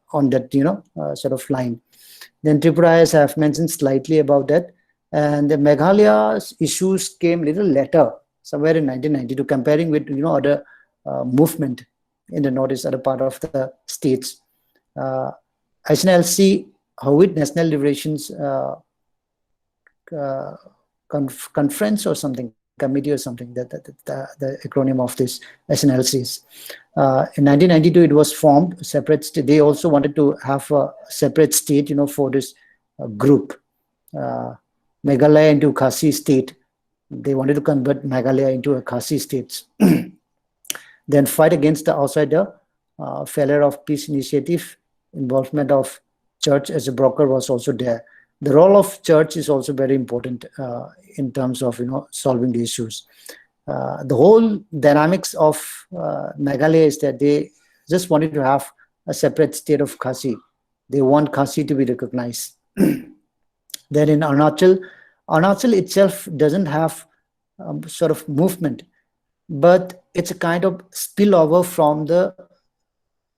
line. Then Tripura, as I have mentioned slightly about that, and the Meghalaya's issues came little later, somewhere in 1992, comparing with other movement in the Northeast, other part of the states. INLC, Howit National Liberations Conference or something, committee or something, the acronym of this SNLCs. In 1992, it was formed, separate state. They also wanted to have a separate state, for this group. Meghalaya into Khasi state. They wanted to convert Meghalaya into a Khasi state. Then fight against the outsider, failure of peace initiative, involvement of church as a broker was also there. The role of church is also very important in terms of solving the issues. The whole dynamics of Meghalaya is that they just wanted to have a separate state of Khasi. They want Khasi to be recognized. Then in Arunachal itself doesn't have sort of movement, but it's a kind of spillover from the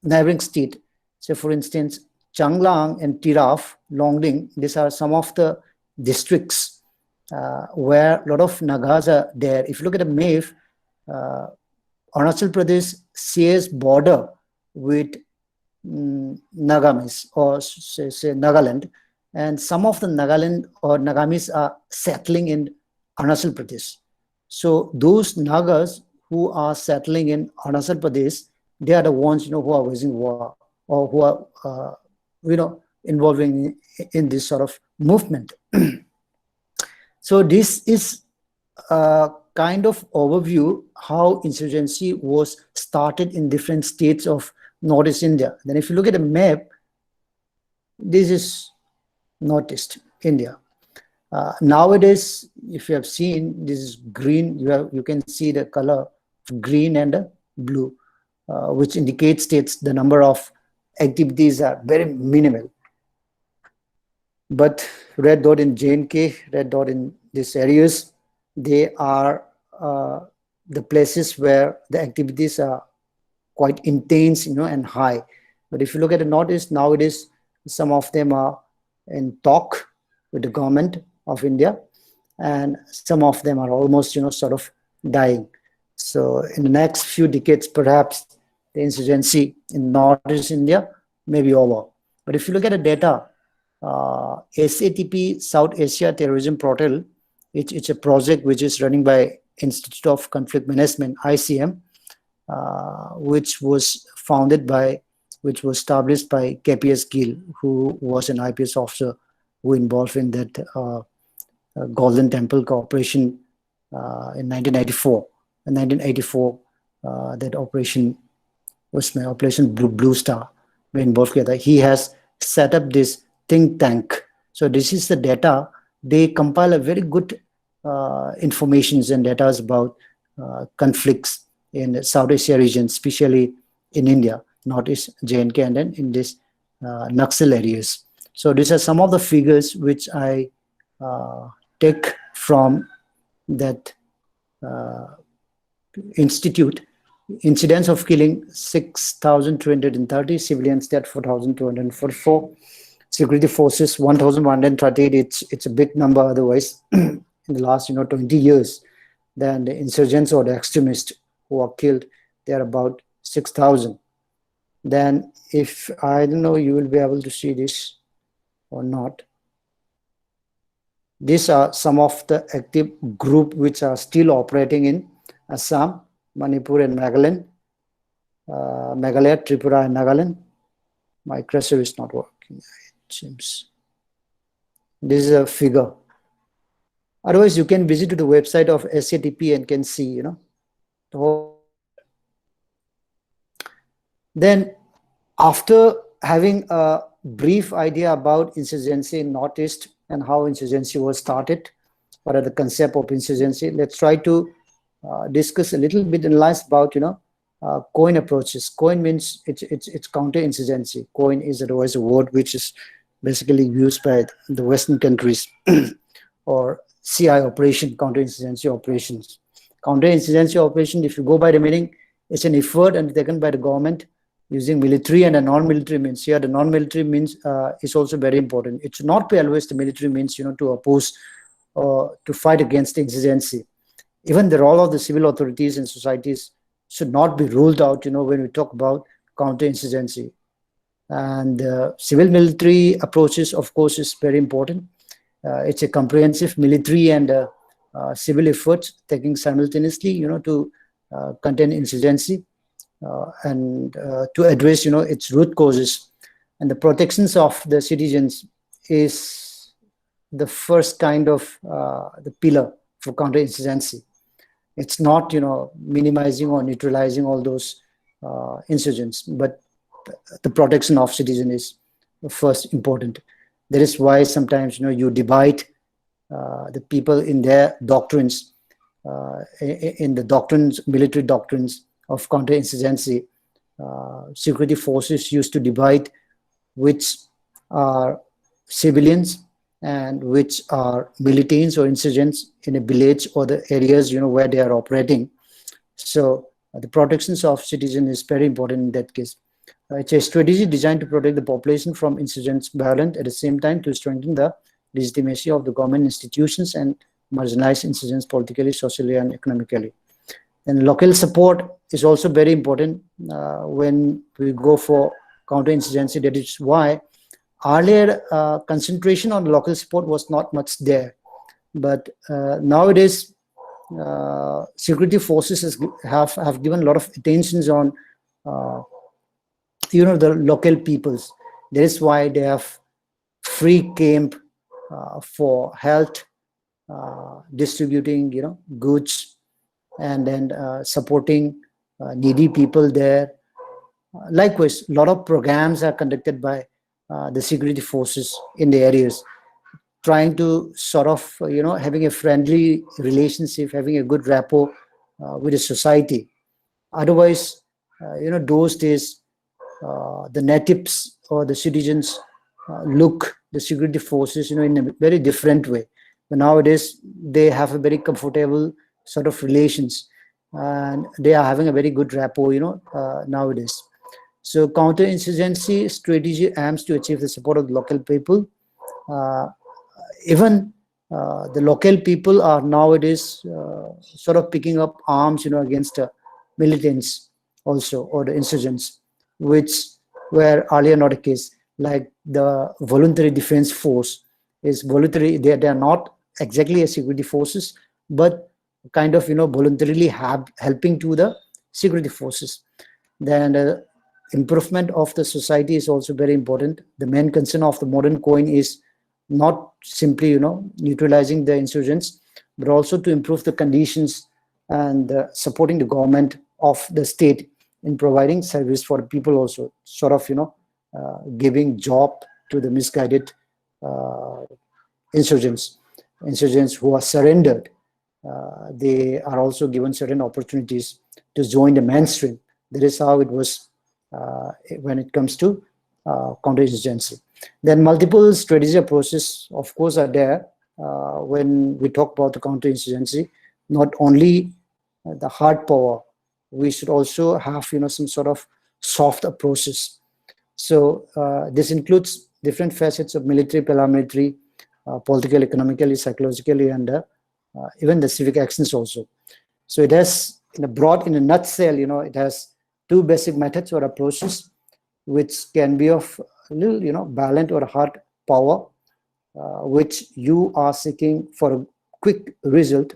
neighboring state. So for instance, Changlang and Tiraf, Longling, these are some of the districts where a lot of Nagas are there. If you look at a map, Arunachal Pradesh shares border with Nagamis, or say Nagaland, and some of the Nagaland or Nagamis are settling in Arunachal Pradesh. So those Nagas who are settling in Arunachal Pradesh, they are the ones who are waging war, or who are involving in this sort of movement. So this is a kind of overview how insurgency was started in different states of Northeast India. Then if you look at a map, this is Northeast India. Nowadays, if you have seen, this is green. You can see the color green and blue, which indicates the number of activities are very minimal. But red dot in J&K, red dot in these areas, they are the places where the activities are quite intense, and high. But if you look at the Northeast, nowadays, some of them are in talk with the government of India, and some of them are almost, sort of dying. So in the next few decades, perhaps the insurgency in Northeast India may be over. But if you look at the data, SATP, South Asia Terrorism Portal, it's a project which is running by Institute of Conflict Management, ICM, which was established by KPS Gill, who was an IPS officer who involved in that Golden Temple Corporation in 1994. In 1984, that operation was Operation Blue Star. We involved together. He has set up this think tank. So this is the data. They compile a very good informations and data about conflicts in South Asia region, especially in India, Northeast J&K, and then in this Naxal areas. So these are some of the figures which I take from that institute. Incidents of killing 6,230, civilians dead 4,244, security forces 1,138. It's a big number otherwise in the last 20 years. Then the insurgents or the extremists who are killed, they are about 6,000. Then if I don't know, you will be able to see this or not. These are some of the active group which are still operating in Assam, Manipur, and Nagaland. Meghalaya, Tripura, and Nagaland. My cursor is not working, it seems. This is a figure. Otherwise, you can visit to the website of SATP and can see, the whole. Then, after having a brief idea about insurgency in Northeast and how insurgency was started, what are the concept of insurgency, let's try to discuss a little bit, analyze about, COIN approaches. COIN means it's counter-insurgency. COIN is otherwise a word which is basically used by the Western countries, or CI operation, counter-insurgency operations. Counter-insurgency operation, if you go by the meaning, it's an effort undertaken by the government using military and a non-military means. Here, the non-military means is also very important. It should not be always the military means, to oppose or to fight against insurgency. Even the role of the civil authorities and societies should not be ruled out, when we talk about counter-insurgency. And civil military approaches, of course, is very important. It's a comprehensive military and civil efforts taking simultaneously, to contain insurgency and to address, its root causes. And the protections of the citizens is the first kind of the pillar for counterinsurgency. It's not, minimizing or neutralizing all those insurgents, but the protection of citizens is first important. That is why sometimes, you divide the people in their doctrines, in the doctrines, military doctrines of counterinsurgency. Security forces used to divide which are civilians and which are militants or insurgents in a village or the areas, where they are operating. So the protections of citizens is very important in that case. It's a strategy designed to protect the population from insurgents violence, at the same time to strengthen the legitimacy of the government institutions and marginalize insurgents politically, socially, and economically. And local support is also very important when we go for counterinsurgency. That is why earlier concentration on local support was not much there, but nowadays security forces have given a lot of attentions on the local peoples. That is why they have free camp for health, distributing goods, and then supporting needy people there. Likewise, a lot of programs are conducted by the security forces in the areas, trying to sort of having a friendly relationship, having a good rapport with the society. Otherwise, those days the natives or the citizens look the security forces in a very different way. But nowadays they have a very comfortable sort of relations, and they are having a very good rapport nowadays. So counterinsurgency strategy aims to achieve the support of the local people. Even the local people are nowadays sort of picking up arms against militants also, or the insurgents, which were earlier not a case. Like the voluntary defense force is voluntary. They are not exactly a security forces, but kind of voluntarily helping to the security forces. Then improvement of the society is also very important. The main concern of the modern coin is not simply neutralizing the insurgents, but also to improve the conditions and supporting the government of the state in providing service for people, also sort of giving job to the misguided insurgents who are surrendered. They are also given certain opportunities to join the mainstream. That is how it was when it comes to counterinsurgency. Then multiple strategy approaches, of course, are there when we talk about the counterinsurgency. Not only the hard power, we should also have some sort of soft approaches. So this includes different facets of military, paramilitary, political, economically, psychologically, and even the civic actions also. So it has, in a nutshell, it has two basic methods or approaches, which can be of a little, violent or hard power, which you are seeking for a quick result.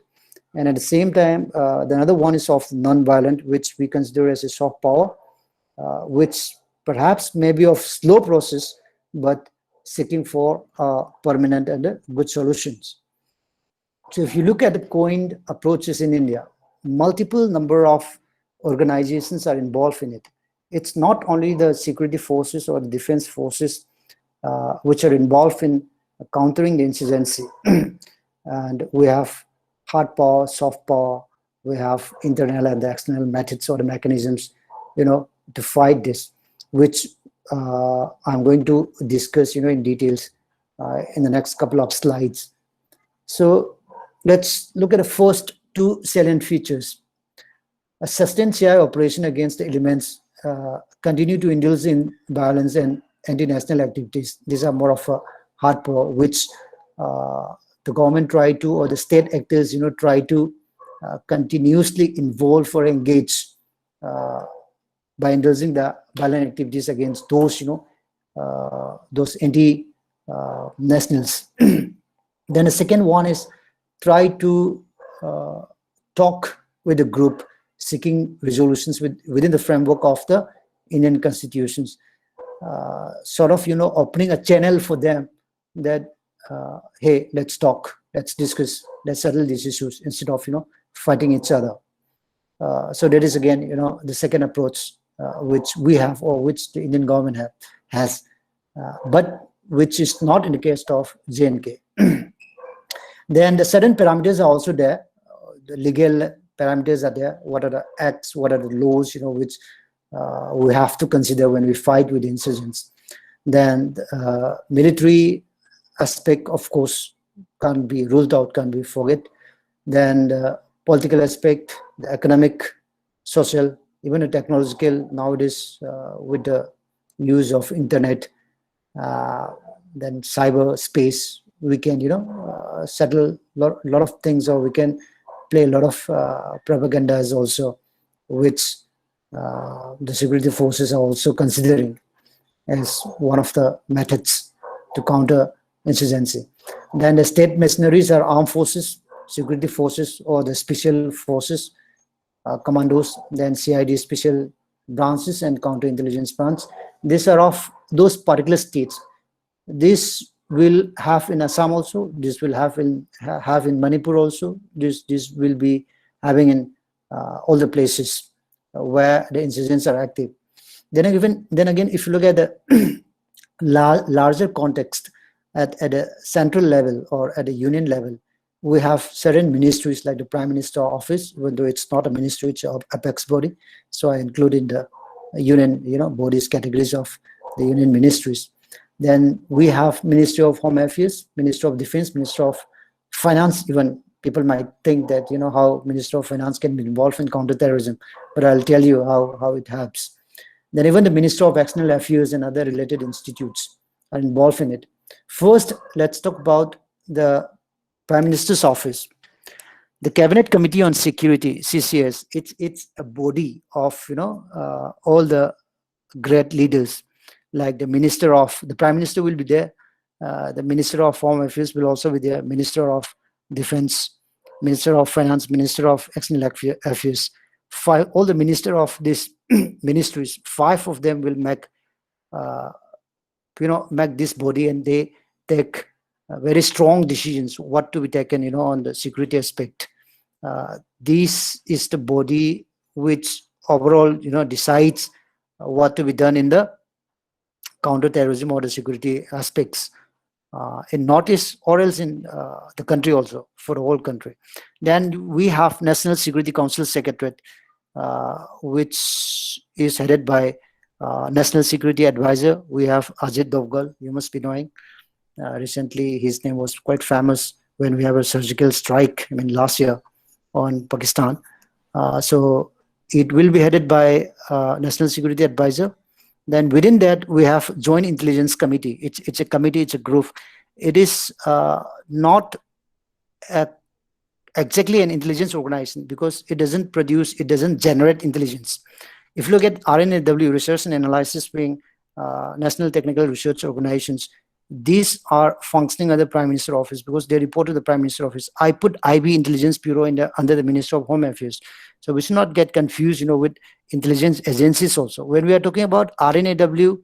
And at the same time, the other one is of non-violent, which we consider as a soft power, which perhaps may be of slow process, but seeking for permanent and good solutions. So if you look at the coined approaches in India, multiple number of organizations are involved in it. It's not only the security forces or the defense forces which are involved in countering the insurgency. And we have hard power, soft power, we have internal and the external methods or the mechanisms, to fight this, which I'm going to discuss, in details in the next couple of slides. So let's look at the first two salient features. A sustained CI operation against the elements continue to indulge in violence and anti-national activities. These are more of a hard power, which the government try to, or the state actors, try to continuously involve or engage by indulging the violent activities against those, those anti-nationals. Then the second one is try to talk with the group, seeking resolutions within the framework of the Indian constitutions, sort of, opening a channel for them that, hey, let's talk, let's discuss, let's settle these issues instead of, fighting each other. So that is again, the second approach which we have, or which the Indian government has, but which is not in the case of J&K. Then the certain parameters are also there. The legal parameters are there. What are the acts? What are the laws? Which we have to consider when we fight with insurgents. Then military aspect, of course, can't be ruled out, can't be forget. Then the political aspect, the economic, social, even the technological nowadays with the use of internet, then cyber space, we can settle lot of things, or we can play a lot of propagandas also, which the security forces are also considering as one of the methods to counter insurgency. Then the state mercenaries are armed forces, security forces, or the special forces, commandos, then CID special branches and counterintelligence branch. These are of those particular states. This will have in Assam also. This will have in Manipur also. This will be having in all the places where the insurgents are active. Then again, if you look at the larger context at a central level or at a union level, we have certain ministries like the Prime Minister office, even though it's not a ministry, it's an apex body. So I include in the union, bodies categories of the union ministries. Then we have Ministry of Home Affairs, Ministry of Defense, Ministry of Finance. Even people might think that how Minister of Finance can be involved in counterterrorism, but I'll tell you how it helps. Then even the Minister of External Affairs and other related institutes are involved in it. First, let's talk about the Prime Minister's office. The Cabinet Committee on Security, CCS, it's a body of all the great leaders, like the Prime Minister will be there, the Minister of Home Affairs will also be there, Minister of Defense, Minister of Finance, Minister of External Affairs. All the minister of these ministries, 5 of them will make this body, and they take very strong decisions what to be taken on the security aspect. This is the body which overall decides what to be done in the counter-terrorism or the security aspects in Northeast or else in the country also, for the whole country. Then we have National Security Council Secretariat, which is headed by National Security Advisor. We have Ajit Dovgal, you must be knowing. Recently, his name was quite famous when we have a surgical strike, last year on Pakistan. So it will be headed by National Security Advisor. Then within that, we have Joint Intelligence Committee. It's a committee, it's a group. It is not exactly an intelligence organization, because it doesn't generate intelligence. If you look at RNAW, Research and Analysis Wing, National Technical Research Organizations, these are functioning under the Prime Minister office because they report to the Prime Minister office. I put IB Intelligence Bureau under the Minister of Home Affairs. So we should not get confused, with intelligence agencies also. When we are talking about RNAW,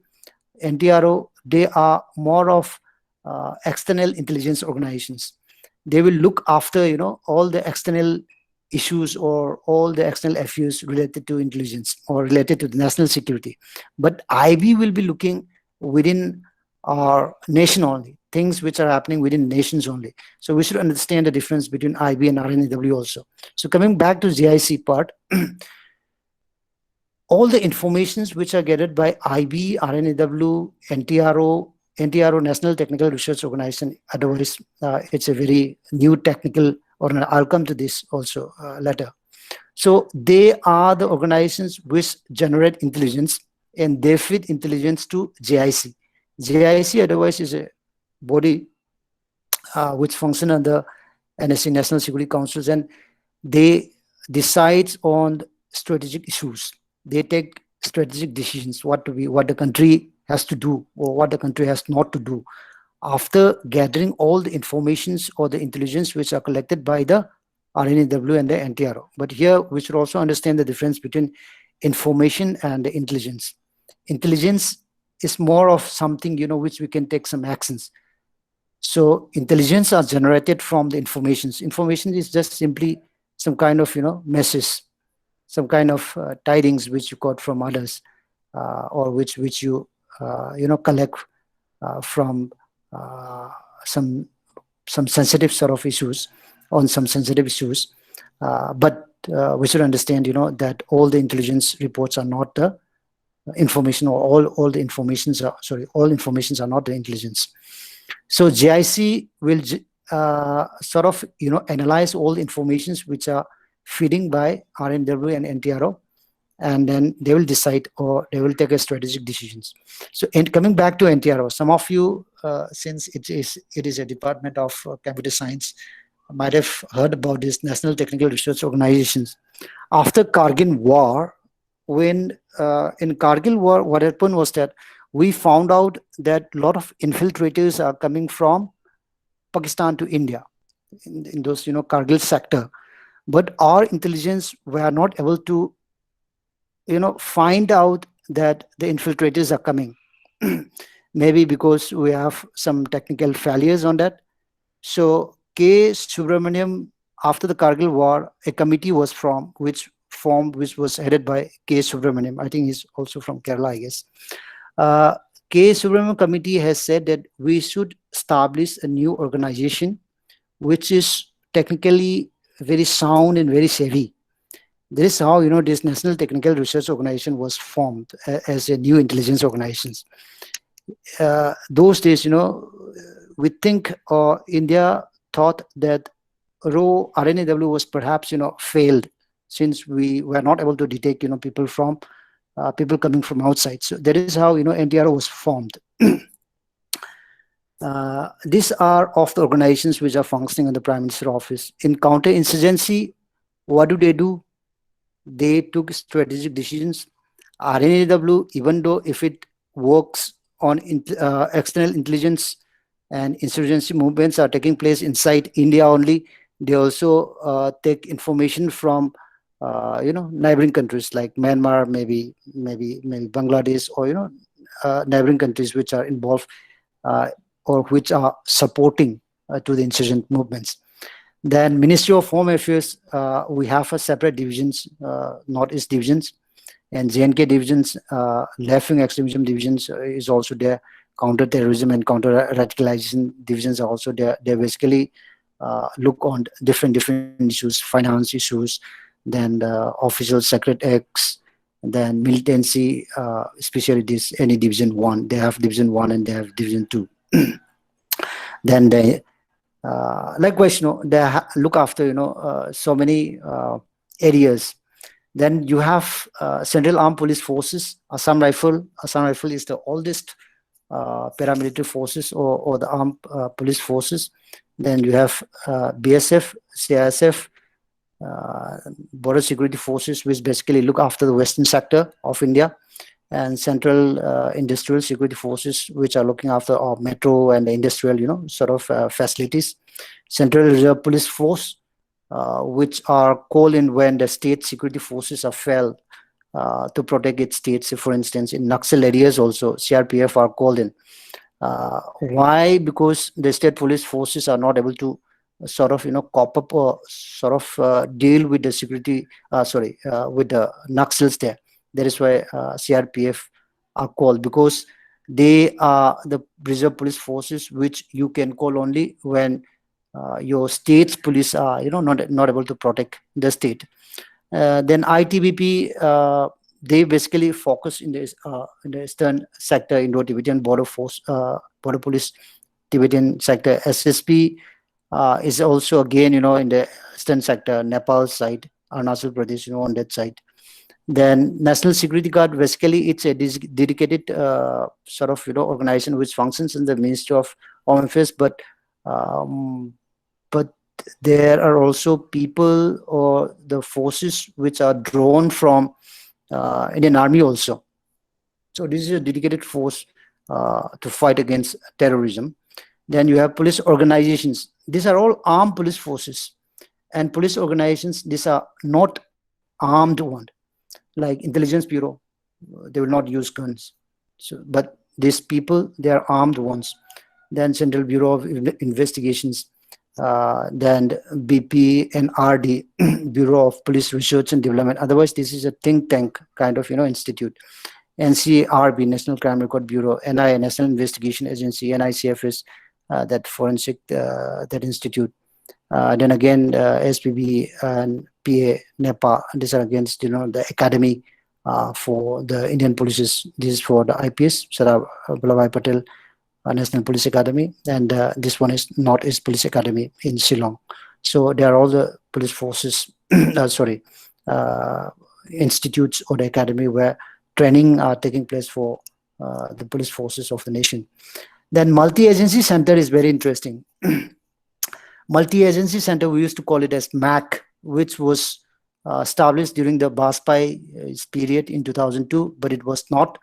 NTRO, they are more of external intelligence organizations. They will look after, all the external issues or all the external affairs related to intelligence or related to the national security. But IB will be looking within our nation only, things which are happening within nations only. So we should understand the difference between IB and RNAW also. So coming back to GIC part, all the informations which are gathered by IB, RNAW, NTRO, National Technical Research Organization, otherwise it's a very new technical, or I'll come to this also later. So they are the organizations which generate intelligence, and they feed intelligence to GIC. GIC otherwise is a body which function under NSC, National Security Councils, and they decide on strategic issues. They take strategic decisions, what the country has to do or what the country has not to do, after gathering all the informations or the intelligence which are collected by the RNAW and the NTRO. But here we should also understand the difference between information and the intelligence. Intelligence is more of something, which we can take some actions. So intelligence are generated from the informations. Information is just simply some kind of, message, some kind of tidings which you got from others, or which you, collect from some sensitive sort of issues, on some sensitive issues. But we should understand, that all the intelligence reports are not the information, or all informations are not the intelligence. So JIC will sort of analyze all the informations which are feeding by RNW and NTRO, and then they will decide or they will take a strategic decisions. So, and coming back to NTRO, some of you, since it is a department of computer science, might have heard about this National Technical Research Organizations. After Kargil War, when in Kargil War, what happened was that we found out that a lot of infiltrators are coming from Pakistan to India in those Kargil sector, but our intelligence were not able to find out that the infiltrators are coming. Maybe because we have some technical failures on that. So K. Subramaniam, after the Kargil War, a committee was formed, which was headed by K. Subramaniam. I think he's also from Kerala, I guess. K. Subramaniam committee has said that we should establish a new organization which is technically very sound and very savvy. This is how this National Technical Research Organization was formed as a new intelligence organization. Those days, we think India thought that raw RNAW was perhaps failed, since we were not able to detect people coming from outside. So that is how NTRO was formed. These are of the organizations which are functioning in the Prime Minister office. In counterinsurgency, what do? They took strategic decisions. RNAW, even though if it works on external intelligence and insurgency movements are taking place inside India only, they also take information from neighboring countries like Myanmar, maybe Bangladesh, or neighboring countries which are involved or which are supporting to the insurgent movements. Then Ministry of Home Affairs, we have a separate divisions, Northeast divisions, and JNK divisions, left-wing extremism divisions is also there. Counter-terrorism and counter-radicalization divisions are also there. They basically look on different issues, finance issues, then official secret acts, then militancy, especially this any division 1. They have division 1 and they have division 2. Then they likewise, they look after so many areas. Then you have Central Armed Police Forces, Assam Rifle. Assam Rifle is the oldest paramilitary forces or the armed police forces. Then you have BSF, CISF, Border Security Forces, which basically look after the western sector of India, and Central Industrial Security Forces, which are looking after our metro and the industrial, sort of facilities. Central Reserve Police Force, which are called in when the state security forces are failed to protect its states. For instance, in Naxal areas also, CRPF are called in. Why? Because the state police forces are not able to sort of, cop up or sort of deal with the security, with the Naxals there. That is why CRPF are called, because they are the reserve police forces which you can call only when your state's police are not able to protect the state. Then ITBP, they basically focus in the eastern sector, Indo-Tibetan border police Tibetan sector. SSP is also again in the eastern sector, Nepal side, Arunachal Pradesh, on that side. Then National Security Guard, basically it's a dedicated sort of organization which functions in the Ministry of Home Affairs, but there are also people or the forces which are drawn from Indian Army also. So this is a dedicated force to fight against terrorism. Then you have police organizations. These are all armed police forces, and police organizations, these are not armed ones. Like Intelligence Bureau, they will not use guns. So, but these people, they are armed ones. Then Central Bureau of Investigations, then BP and RD, Bureau of Police Research and Development. Otherwise, this is a think tank kind of institute. NCRB, National Crime Record Bureau, NI, National Investigation Agency, NICFS, that forensic that institute. Then again, SPB and PA, NEPA, these are against the academy for the Indian police. This is for the IPS, Sardar Vallabhbhai Patel National Police Academy, and this one is Northeast Police Academy in Shillong. So they are all the police forces, institutes or the academy where training are taking place for the police forces of the nation. Then multi-agency center is very interesting. Multi-agency center, we used to call it as MAC, which was established during the Bajpayee period in 2002, but it was not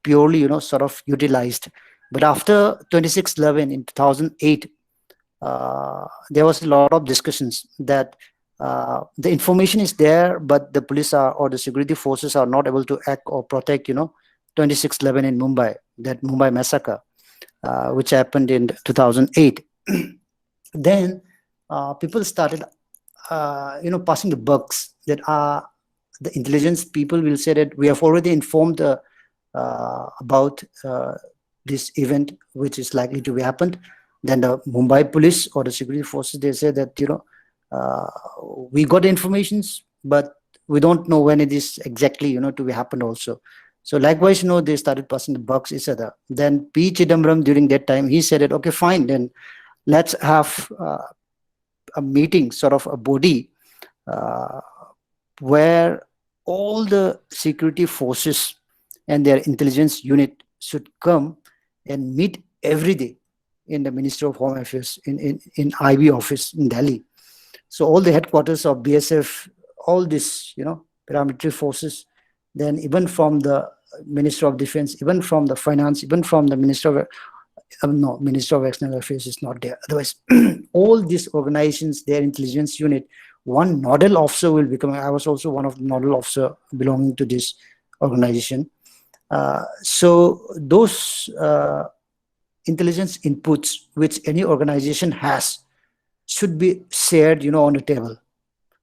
purely, sort of utilized. But after 26/11 in 2008, there was a lot of discussions that the information is there, but the police or the security forces are not able to act or protect, 26/11 in Mumbai, that Mumbai massacre, which happened in 2008. Then people started, passing the bucks that the intelligence people will say that we have already informed about this event, which is likely to be happened. Then the Mumbai police or the security forces, they say that, we got the informations, but we don't know when it is exactly, to be happened also. So likewise, they started passing the bucks each other. Then P. Chidambaram during that time, he said that, okay, fine, then let's have a meeting, sort of a body, where all the security forces and their intelligence unit should come and meet every day in the Ministry of Home Affairs, in IB office in Delhi. So all the headquarters of BSF, all this, paramilitary forces, then even from the Minister of Defense, even from the Finance, even from the Minister of External Affairs is not there. Otherwise, all these organizations, their intelligence unit, one nodal officer will become. I was also one of the nodal officer belonging to this organization. So those intelligence inputs which any organization has should be shared, on the table.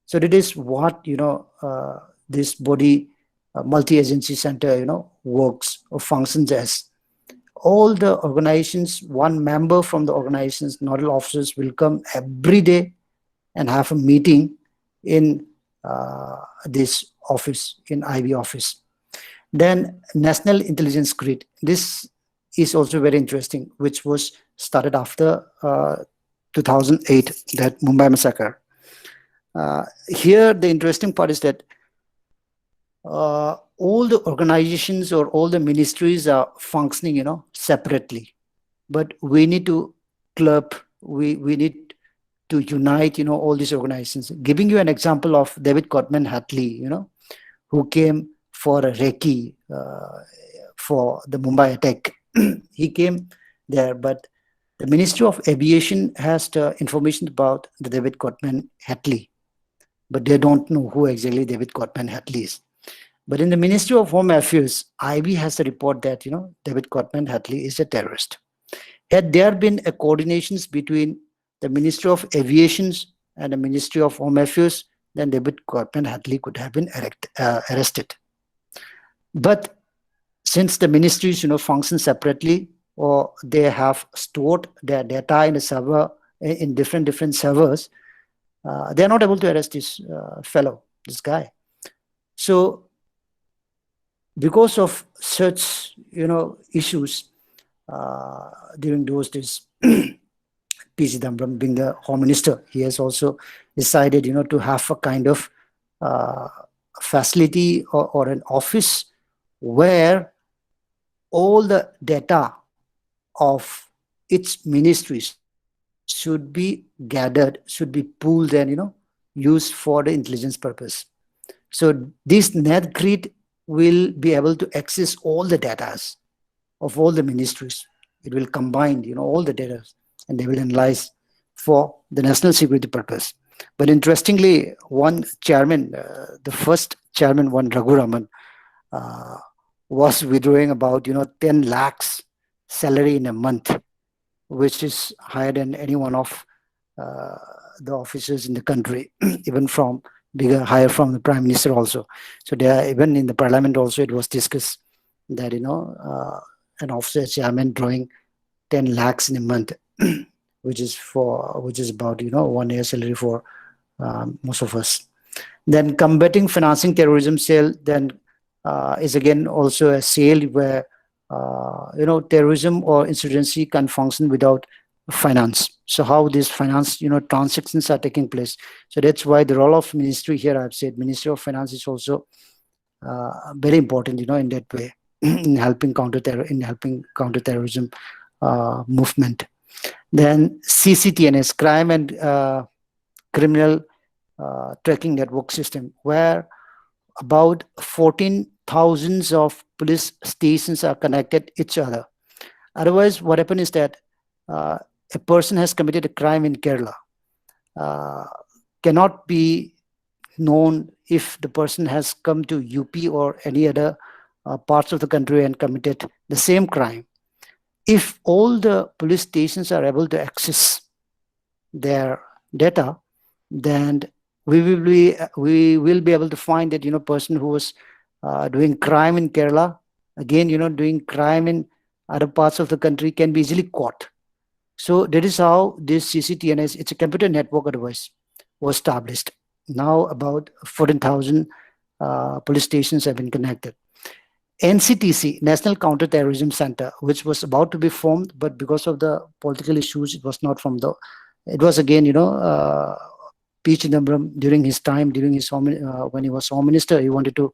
So that is what, this body, multi-agency center, works or functions as. All the organizations, one member from the organization's nodal officers will come every day and have a meeting in this office, in IB office. Then National Intelligence Grid. This is also very interesting, which was started after 2008, that Mumbai massacre. Here, the interesting part is that all the organizations or all the ministries are functioning, separately. But we need to club, we need to unite, all these organizations. Giving you an example of David Cotman Hatley, who came for a recce for the Mumbai attack. He came there, but the Ministry of Aviation has the information about the David Cotman Hatley, but they don't know who exactly David Cotman Hatley is. But in the Ministry of Home Affairs, IB has a report that, David Cotman Hatley is a terrorist. Had there been a coordinations between the Ministry of Aviation and the Ministry of Home Affairs, then David Cotman Hatley could have been arrested. But since the ministries, function separately, or they have stored their data in a server, in different servers, they are not able to arrest this this guy. So because of such, issues during those days, P. Chidambaram being the Home Minister, he has also decided, to have a kind of facility or an office where all the data of its ministries should be gathered, should be pooled and, used for the intelligence purpose. So this NetGrid will be able to access all the data of all the ministries. It will combine, all the data, and they will analyze for the national security purpose. But interestingly, one chairman, the first chairman, one Raghuraman, was withdrawing about, 10 lakhs salary in a month, which is higher than any one of the officers in the country, even from higher from the Prime Minister also. So there, even in the Parliament also, it was discussed that, an officer chairman drawing 10 lakhs in a month, which is about, 1 year salary for most of us. Then combating financing terrorism cell, then is again also a cell where terrorism or insurgency can function without finance. So how these finance, transactions are taking place. So that's why the role of ministry here, I've said, Ministry of Finance is also very important, in that way, in helping counterterrorism movement. Then CCTNS, crime and criminal tracking network system, where about 14,000 of police stations are connected each other. Otherwise, what happens is that a person has committed a crime in Kerala, cannot be known if the person has come to UP or any other parts of the country and committed the same crime. If all the police stations are able to access their data, then we will be able to find that person who was doing crime in Kerala, again doing crime in other parts of the country, can be easily caught. So that is how this CCTNS, it's a computer network otherwise, was established. Now about 14,000 police stations have been connected. NCTC, National Counterterrorism Center, which was about to be formed, but because of the political issues, it was not formed. It was again, P. Chidambaram, during his time, when he was Home Minister, he wanted to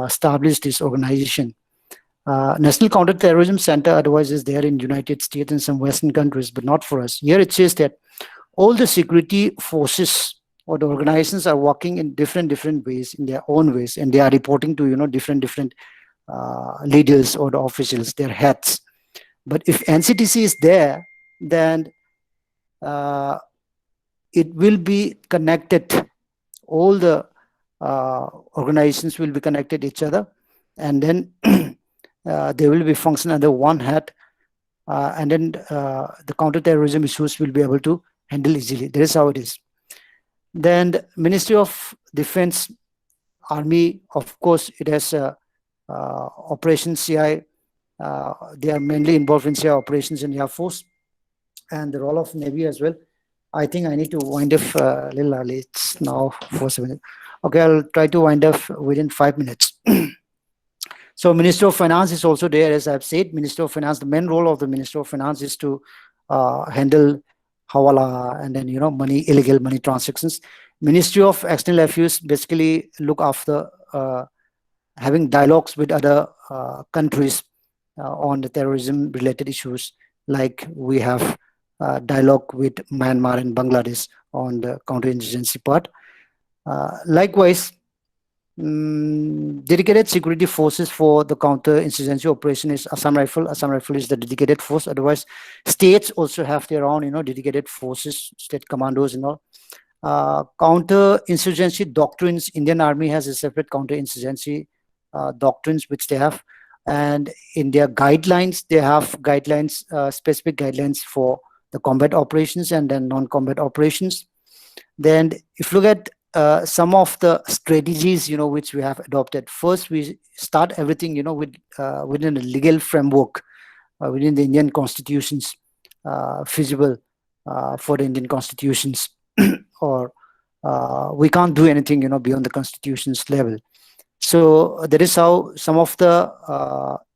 establish this organization. National Counterterrorism Center otherwise is there in United States and some Western countries, but not for us. Here it says that all the security forces or the organizations are working in different ways, in their own ways, and they are reporting to different leaders or the officials, their heads. But if NCTC is there, then it will be connected. All the organizations will be connected each other, and then they will be function under one head, and then the counterterrorism issues will be able to handle easily. That is how it is. Then the Ministry of Defense, Army, of course, it has Operation CI. They are mainly involved in CI operations in Air Force, and the role of Navy as well. I think I need to wind up a little early. It's now 4:07. Okay, I'll try to wind up within 5 minutes. So Minister of Finance is also there, as I've said. Minister of Finance, the main role of the Minister of Finance is to handle hawala and then illegal money transactions. Ministry of External Affairs basically look after having dialogues with other countries on the terrorism related issues, like we have dialogue with Myanmar and Bangladesh on the counterinsurgency part. Likewise, dedicated security forces for the counterinsurgency operation is Assam Rifle. Assam Rifle is the dedicated force. Otherwise, states also have their own, dedicated forces, state commandos and all. Counterinsurgency doctrines. Indian Army has a separate counterinsurgency doctrines which they have, and in their guidelines they have guidelines, specific guidelines for the combat operations and then non-combat operations. Then, if you look at some of the strategies, which we have adopted. First, we start everything, with within a legal framework, within the Indian constitutions, feasible for the Indian constitutions, or we can't do anything, beyond the constitution's level. So that is how some of the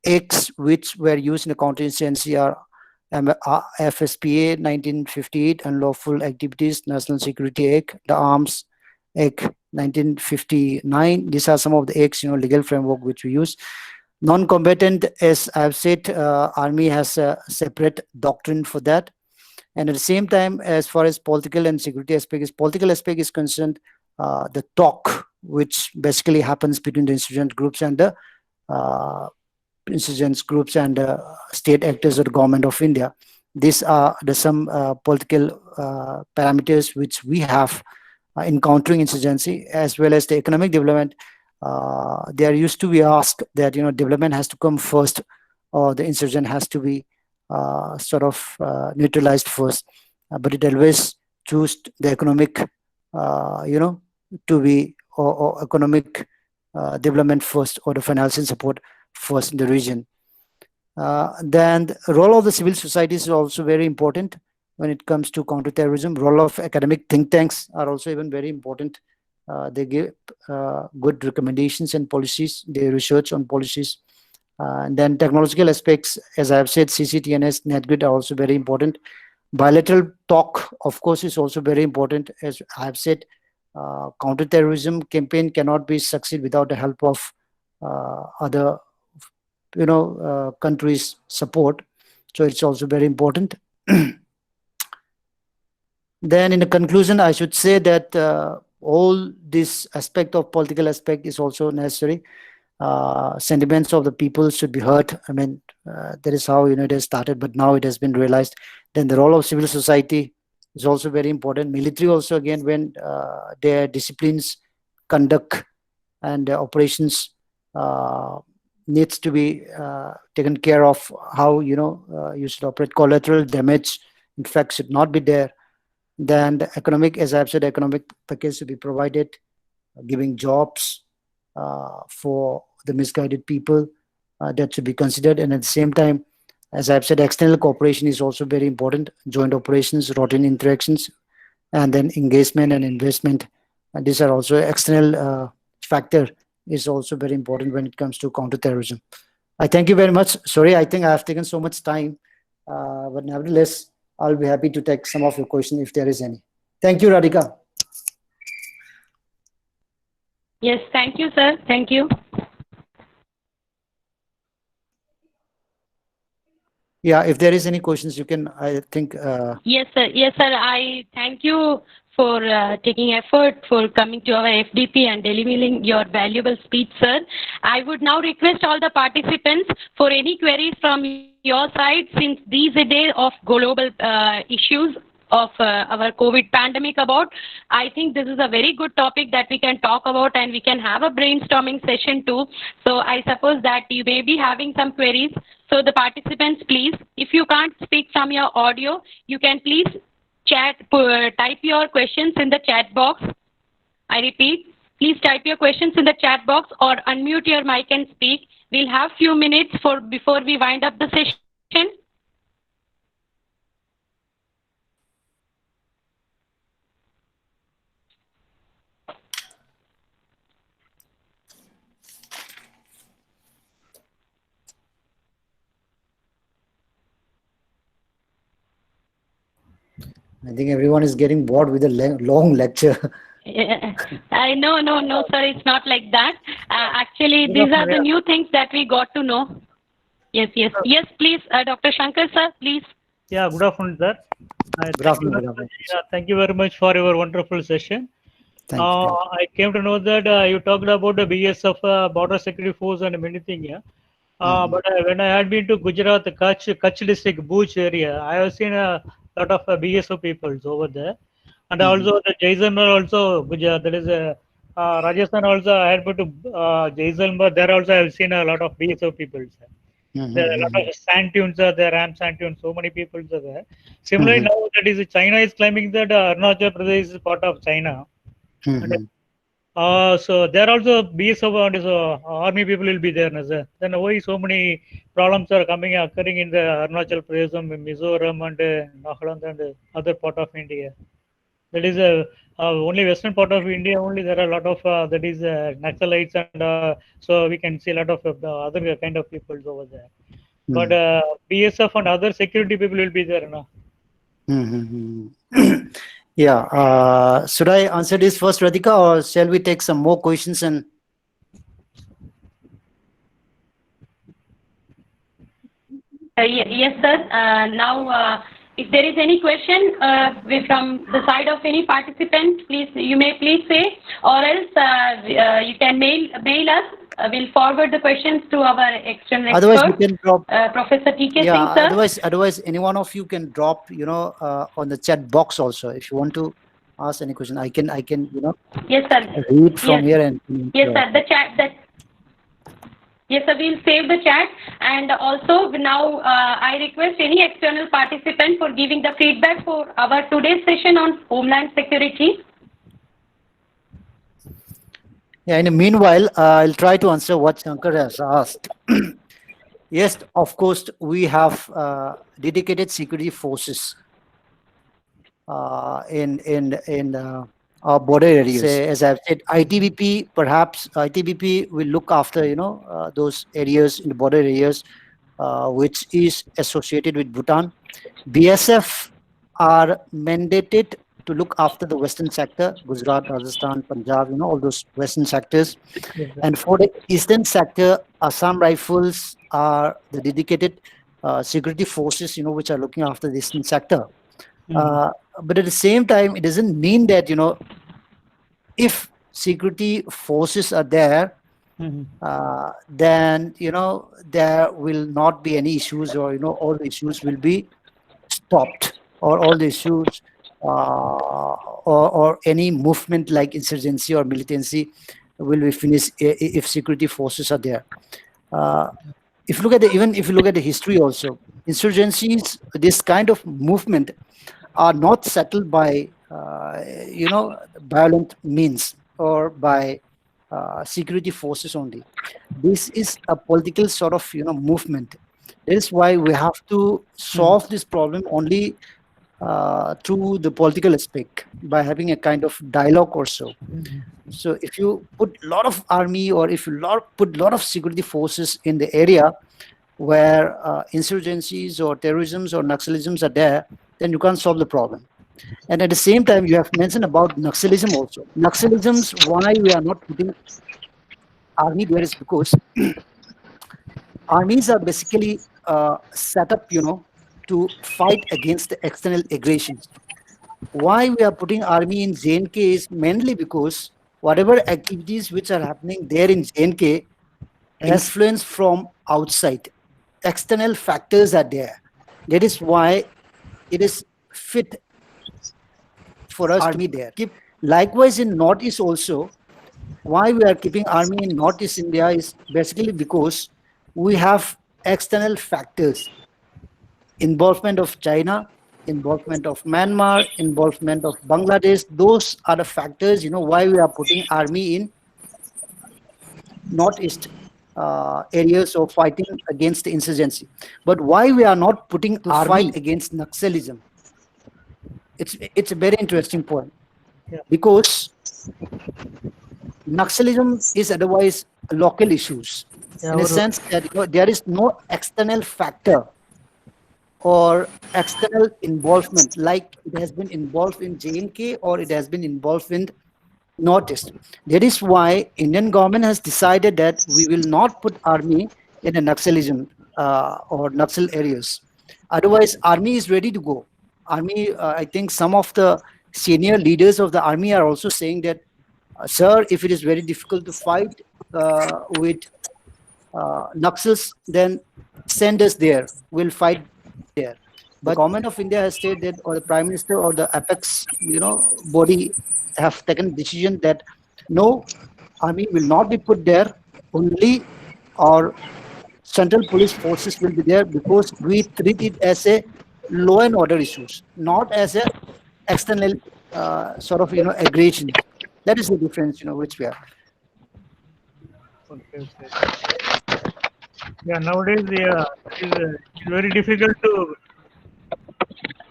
acts which were used in the counterinsurgency are FSPA 1958, Unlawful Activities, National Security Act, the Arms Act 1959. These are some of the acts, legal framework which we use. Non-combatant, as I've said, Army has a separate doctrine for that. And at the same time, as far as political and security political aspect is concerned, the talk which basically happens between the insurgent groups and the state actors of the government of India. These are some political parameters which we have in countering insurgency, as well as the economic development. There used to be asked that development has to come first, or the insurgent has to be neutralized first. But it always choose the economic, to be or economic development first, or the financial support first in the region. Then the role of the civil society is also very important when it comes to counterterrorism. Role of academic think tanks are also even very important. They give good recommendations and policies. They research on policies. And then technological aspects, as I have said, CCTNS, NetGrid are also very important. Bilateral talk, of course, is also very important. As I have said, counterterrorism campaign cannot be succeed without the help of other, countries' support. So it's also very important. Then in the conclusion, I should say that all this aspect of political aspect is also necessary. Sentiments of the people should be heard. I mean, that is how it has started, but now it has been realized. Then the role of civil society is also very important. Military also, again, when their disciplines, conduct, and their operations needs to be taken care of. How you should operate. Collateral damage, in fact, should not be there. Then the economic, as I've said, economic package should be provided, giving jobs for the misguided people. That should be considered. And at the same time, as I've said, external cooperation is also very important. Joint operations, routine interactions, and then engagement and investment. And these are also external factor is also very important when it comes to counterterrorism. I thank you very much. Sorry, I think I have taken so much time, but nevertheless, I'll be happy to take some of your questions if there is any. Thank you, Radhika. Yes, thank you, sir. Thank you. Yeah, if there is any questions, you can, I think. Yes, sir. Yes, sir. I thank you for taking effort for coming to our FDP and delivering your valuable speech, sir. I would now request all the participants for any queries from your side, since these are a day of global issues of our COVID pandemic about. I think this is a very good topic that we can talk about, and we can have a brainstorming session too. So I suppose that you may be having some queries. So the participants, please, if you can't speak from your audio, you can please type your questions in the chat box. I repeat, please type your questions in the chat box or unmute your mic and speak. We'll have few minutes before we wind up the session. I think everyone is getting bored with a long lecture. No, sir, it's not like that. Actually, these are the new things that we got to know. Yes, please, Dr. Shankar, sir, please. Yeah, good afternoon, sir. Good afternoon. Thank you very much for your wonderful session. Thank you. I came to know that you talked about the BSF, Border Security Force, and many things. Yeah. But when I had been to Gujarat, Kutch district, Bhuj area, I have seen a lot of BSF peoples over there. And also the Jaisalmer also, Gujarat, there is a Rajasthan also, I had been to Jaisalmer, there also I have seen a lot of BSF peoples. There are a lot of sand dunes are there, Ram sand dunes, so many people are there. Similarly, now that is China is claiming that Arunachal Pradesh is part of China. So there also BSF and army people will be there. Then why so many problems are occurring in the Arunachal Pradesh, Mizoram, and Nagaland and other part of India. That is only western part of India. Only there are a lot of that is Naxalites, and so we can see a lot of other kind of peoples over there. But BSF and other security people will be there now. Yeah. Should I answer this first, Radhika, or shall we take some more questions? And Yes, sir. Now, if there is any question from the side of any participant, you may please say, or else you can mail us. We'll forward the questions to our external otherwise expert, you can drop, Professor T.K. yeah, Singh, sir. otherwise any one of you can drop, on the chat box also. If you want to ask any question, I can, Yes, sir. read from here and. Yes, sir. The chat. Yes, sir, we'll save the chat. And also now I request any external participant for giving the feedback for our today's session on Homeland Security. Yeah, in the meanwhile, I'll try to answer what Shankar has asked. Yes, of course, we have dedicated security forces in border areas. Say, as I've said, ITBP, perhaps ITBP will look after, those areas in the border areas, which is associated with Bhutan. BSF are mandated to look after the western sector, Gujarat, Rajasthan, Punjab, all those western sectors. And for the eastern sector, Assam Rifles are the dedicated security forces, which are looking after the eastern sector. But at the same time, it doesn't mean that, if security forces are there, then, there will not be any issues, or, all the issues will be stopped, or all the issues, or any movement like insurgency or militancy will be finished if security forces are there. If you look at even if you look at the history also, insurgencies, this kind of movement are not settled by violent means or by security forces only. This is a political sort of movement. That is why we have to solve this problem only through the political aspect, by having a kind of dialogue or so. So if you put a lot of army, or if you put a lot of security forces in the area where insurgencies or terrorisms or Naxalisms are there, then you can't solve the problem. And at the same time, you have mentioned about Naxalism also. Naxalisms, why we are not putting army there is because armies are basically set up, to fight against the external aggressions. Why we are putting army in J&K is mainly because whatever activities which are happening there in J&K, influence from outside, external factors are there. That is why it is fit for us army there. Likewise in Northeast also, why we are keeping army in Northeast India is basically because we have external factors, involvement of China, involvement of Myanmar, involvement of Bangladesh. Those are the factors, why we are putting army in Northeast areas of fighting against the insurgency. But why we are not putting to fight against Naxalism? It's a very interesting point. Because Naxalism is otherwise local issues, in a sense that there is no external factor or external involvement like it has been involved in J&K or it has been involved in Northeast. That is why Indian government has decided that we will not put army in a Naxalism or Naxal areas. Otherwise, army is ready to go. Army, I think some of the senior leaders of the army are also saying that, sir, if it is very difficult to fight with Naxals, then send us there. We'll fight there. But the government of India has said that, or the Prime Minister or the apex, body have taken decision that no, army will not be put there. Only our central police forces will be there, because we treat it as a law and order issues, not as a external sort of aggression. That is the difference, which we have. Okay. Yeah, nowadays, it's very difficult to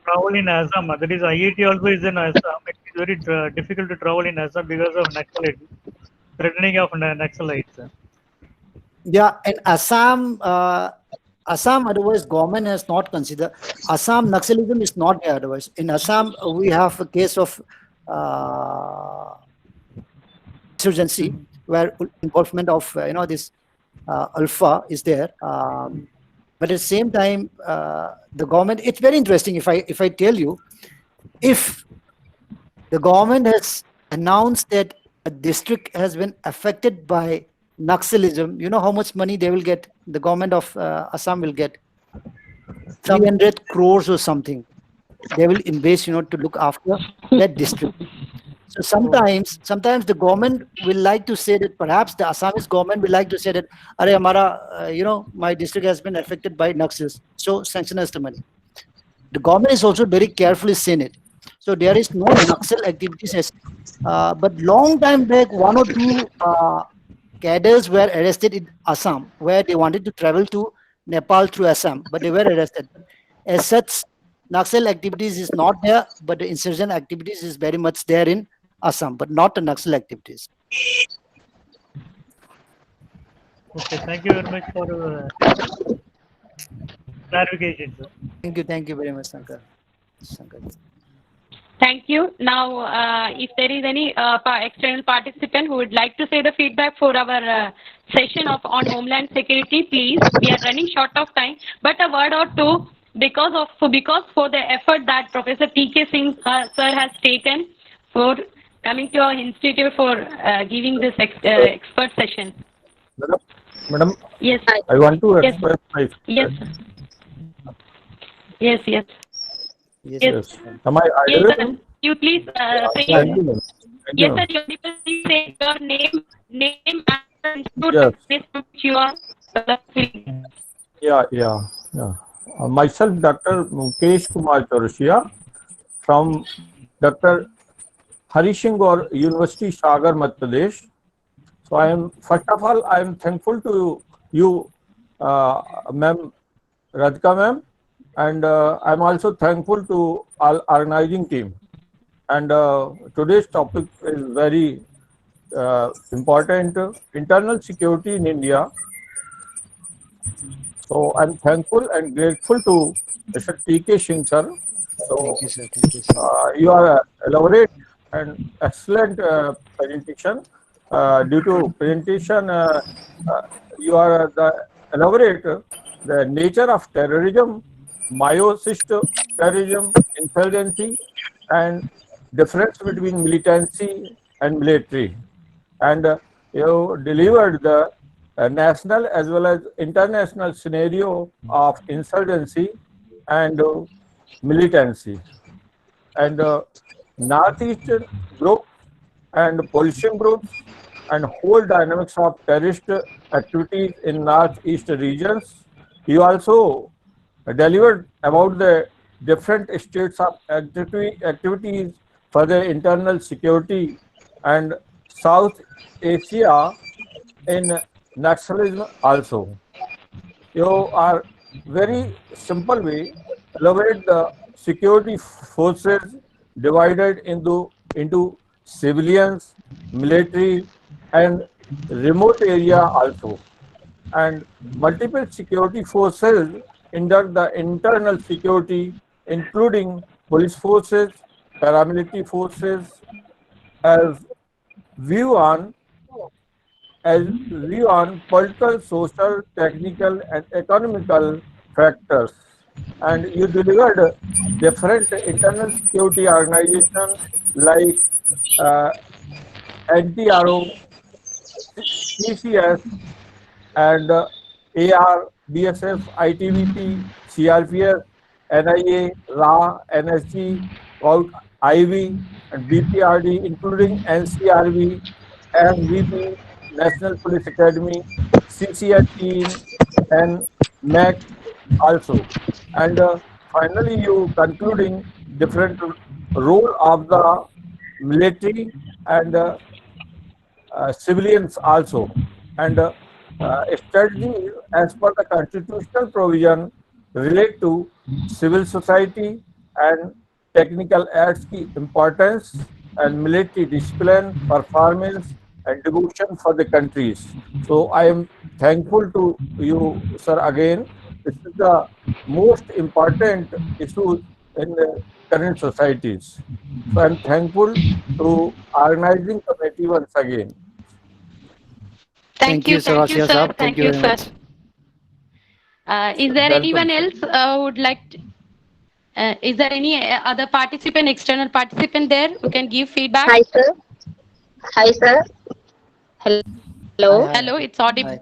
travel in Assam. That is, IIT also is in Assam. It is very difficult to travel in Assam because of Naxalites, threatening of Naxalites. Yeah, in Assam, Assam, otherwise government has not considered. Assam Naxalism is not there otherwise. In Assam, we have a case of insurgency where involvement of this Alpha is there. But at the same time, the government, it's very interesting if I tell you, if the government has announced that a district has been affected by Naxalism, you know how much money they will get? The government of Assam will get 300 crores or something. They will invest, to look after that district. So sometimes the government will like to say that, perhaps the Assamese government will like to say that, "Arey, hamara, my district has been affected by Naxals, so sanction us the money." The government is also very carefully saying it. So there is no Naxal activities. But long time back, one or two cadres were arrested in Assam, where they wanted to travel to Nepal through Assam, but they were arrested. As such, Naxal activities is not there, but the insurgent activities is very much there in Assam, but not the Naxal activities. Okay, thank you very much for clarification, sir. Thank you very much, Shankar. Thank you. Now, if there is any external participant who would like to say the feedback for our session on Homeland Security, please. We are running short of time, but a word or two because for the effort that Professor T.K. Singh sir has taken for coming to our institute for giving this expert session. Madam, Yes. I want to Yes. express my Yes. Yes. Yes. Yes. Am I Yes, audible? sir. You please say Thank you, ma'am. Thank you, yes, ma'am. sir. You please say your name and the institute Yes. which you are affiliated. Yeah. Myself, Dr. Mukesh Kumar Chaurasia from Dr. Harishing Gaur University, Sagar, Madhya Pradesh. So first of all, I am thankful to you, ma'am, Radhika ma'am, and I'm also thankful to all organizing team. And today's topic is very important, internal security in India. So I'm thankful and grateful to Mr. T.K. Singh sir. So Thank you, sir. Thank you, sir. you are elaborate and excellent presentation. Due to presentation, you are elaborate the nature of terrorism, myosist terrorism, insurgency, and difference between militancy and military. And you delivered the national as well as international scenario of insurgency and militancy. And northeastern group and policing groups and whole dynamics of terrorist activities in northeast regions. You also delivered about the different states of activities for the internal security and South Asia in Naxalism also. You are very simple way elaborate the security forces divided into civilians, military, and remote area also. And multiple security forces conduct the internal security, including police forces, paramilitary forces, as view on political, social, technical, and economical factors. And you delivered different internal security organizations like uh, NTRO, CCS, and AR, BSF, ITBP, CRPS, NIA, RA, NSG, COUT, IV, and BPRD, including NCRB, SVP, National Police Academy, CCR team, and MAC also. And finally, you concluding different role of the military and civilians also. And strategy as per the constitutional provision relate to civil society and technical acts की importance and military discipline, performance and devotion for the countries. So I am thankful to you, sir, again. This is the most important issue in the current societies. So I'm thankful to organizing committee once again. Thank you, Sarasya sir. Saab. Thank you, very sir. much. Is there Welcome, anyone sir. else who would like to, is there any other participant, external participant there who can give feedback? Hi, sir. Hi, sir. Hello. Hi. Hello, it's audible.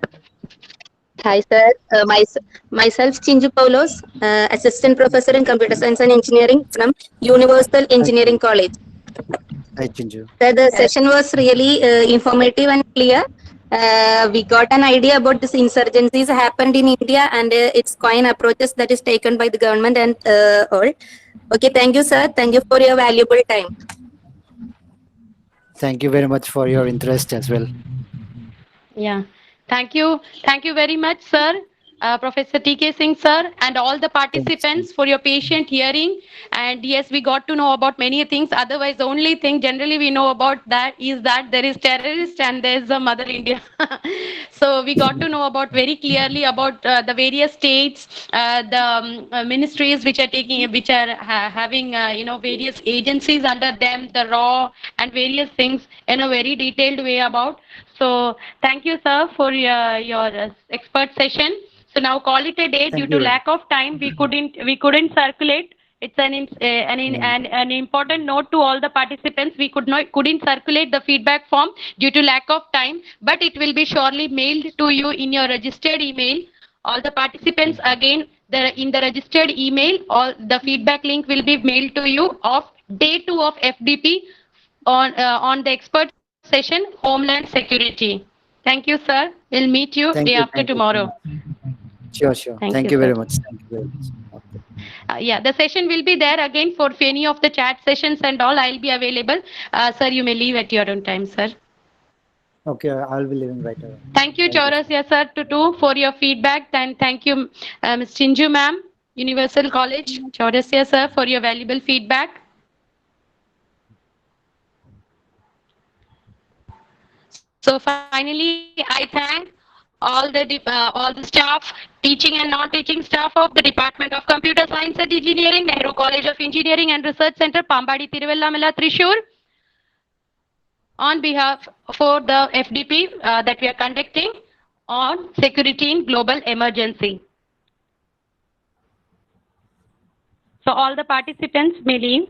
Hi, sir. Myself, Chinju Paulos, Assistant Professor in Computer Science and Engineering from Universal Engineering College. Hi, Chinju. Sir, the session was really informative and clear. We got an idea about this insurgencies happened in India and its coin approaches that is taken by the government and all. Okay, thank you, sir. Thank you for your valuable time. Thank you very much for your interest as well. Yeah. Thank you. Thank you very much, sir. Professor TK Singh sir, and all the participants for your patient hearing. And yes, we got to know about many things. Otherwise, the only thing generally we know about that is that there is terrorist and there is a Mother India. So we got to know about very clearly about the various states, the ministries which are taking, which are having various agencies under them, the raw and various things in a very detailed way about. So thank you, sir, for your expert session. So now call it a day. Due Thank to you. lack of time, we couldn't circulate. It's an important note to all the participants. We couldn't circulate the feedback form due to lack of time, but it will be surely mailed to you in your registered email. All the participants again, in the registered email, all the feedback link will be mailed to you of day 2 of FDP on the expert session, Homeland Security. Thank you, sir. We'll meet you day Thank you. after Thank you. tomorrow. Sure, sure. Thank Thank you, you very sir. much. Thank you very much. Okay. Yeah, the session will be there again for any of the chat sessions and all. I'll be available. Sir, you may leave at your own time, sir. Okay, I'll be leaving right away. Thank you, Chaurasia sir, too, for your feedback. And thank you, Ms. Chinju ma'am, Universal College, Chaurasia sir, for your valuable feedback. So finally, I thank all the staff, teaching and non-teaching staff of the Department of Computer Science and Engineering, Nehru College of Engineering and Research Center, Pambadi, Tiruvallamala, Thrissur, on behalf for the FDP that we are conducting on security in global emergency. So all the participants may leave.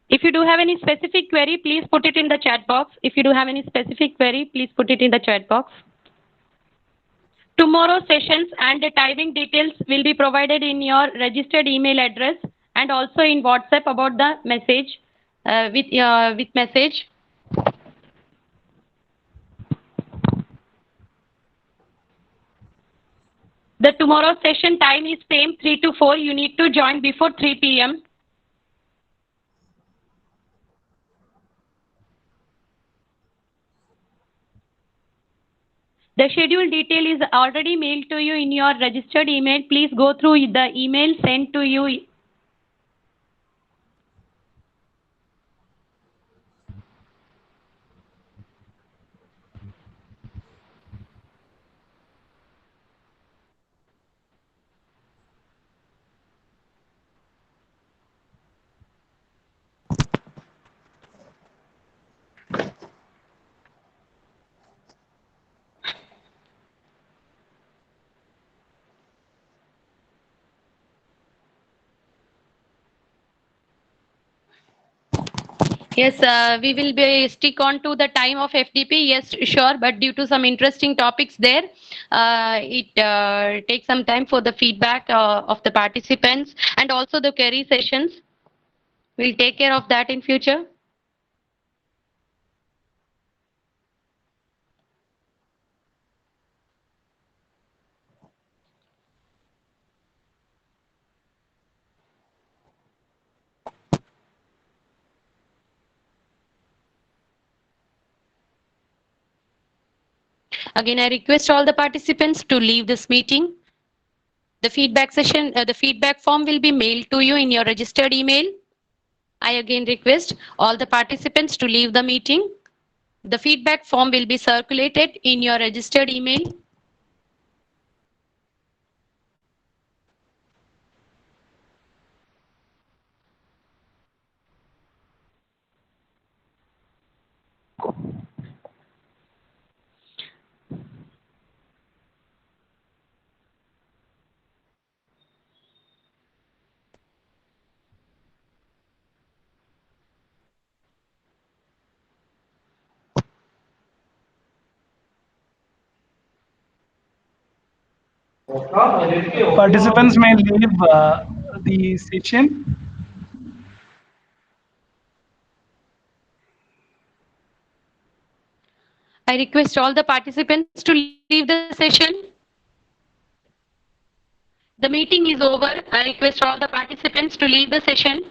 If you do have any specific query, please put it in the chat box. If you do have any specific query, please put it in the chat box. Tomorrow sessions and the timing details will be provided in your registered email address and also in WhatsApp about the message with message. The tomorrow session time is same 3 to 4. You need to join before 3 p.m. The schedule detail is already mailed to you in your registered email. Please go through the email sent to you. Yes, we will be stick on to the time of FDP. Yes, sure. But due to some interesting topics there, it takes some time for the feedback of the participants and also the query sessions. We'll take care of that in future. Again, I request all the participants to leave this meeting. The feedback session, the feedback form will be mailed to you in your registered email. I again request all the participants to leave the meeting. The feedback form will be circulated in your registered email. Participants may leave the session. I request all the participants to leave the session. The meeting is over. I request all the participants to leave the session.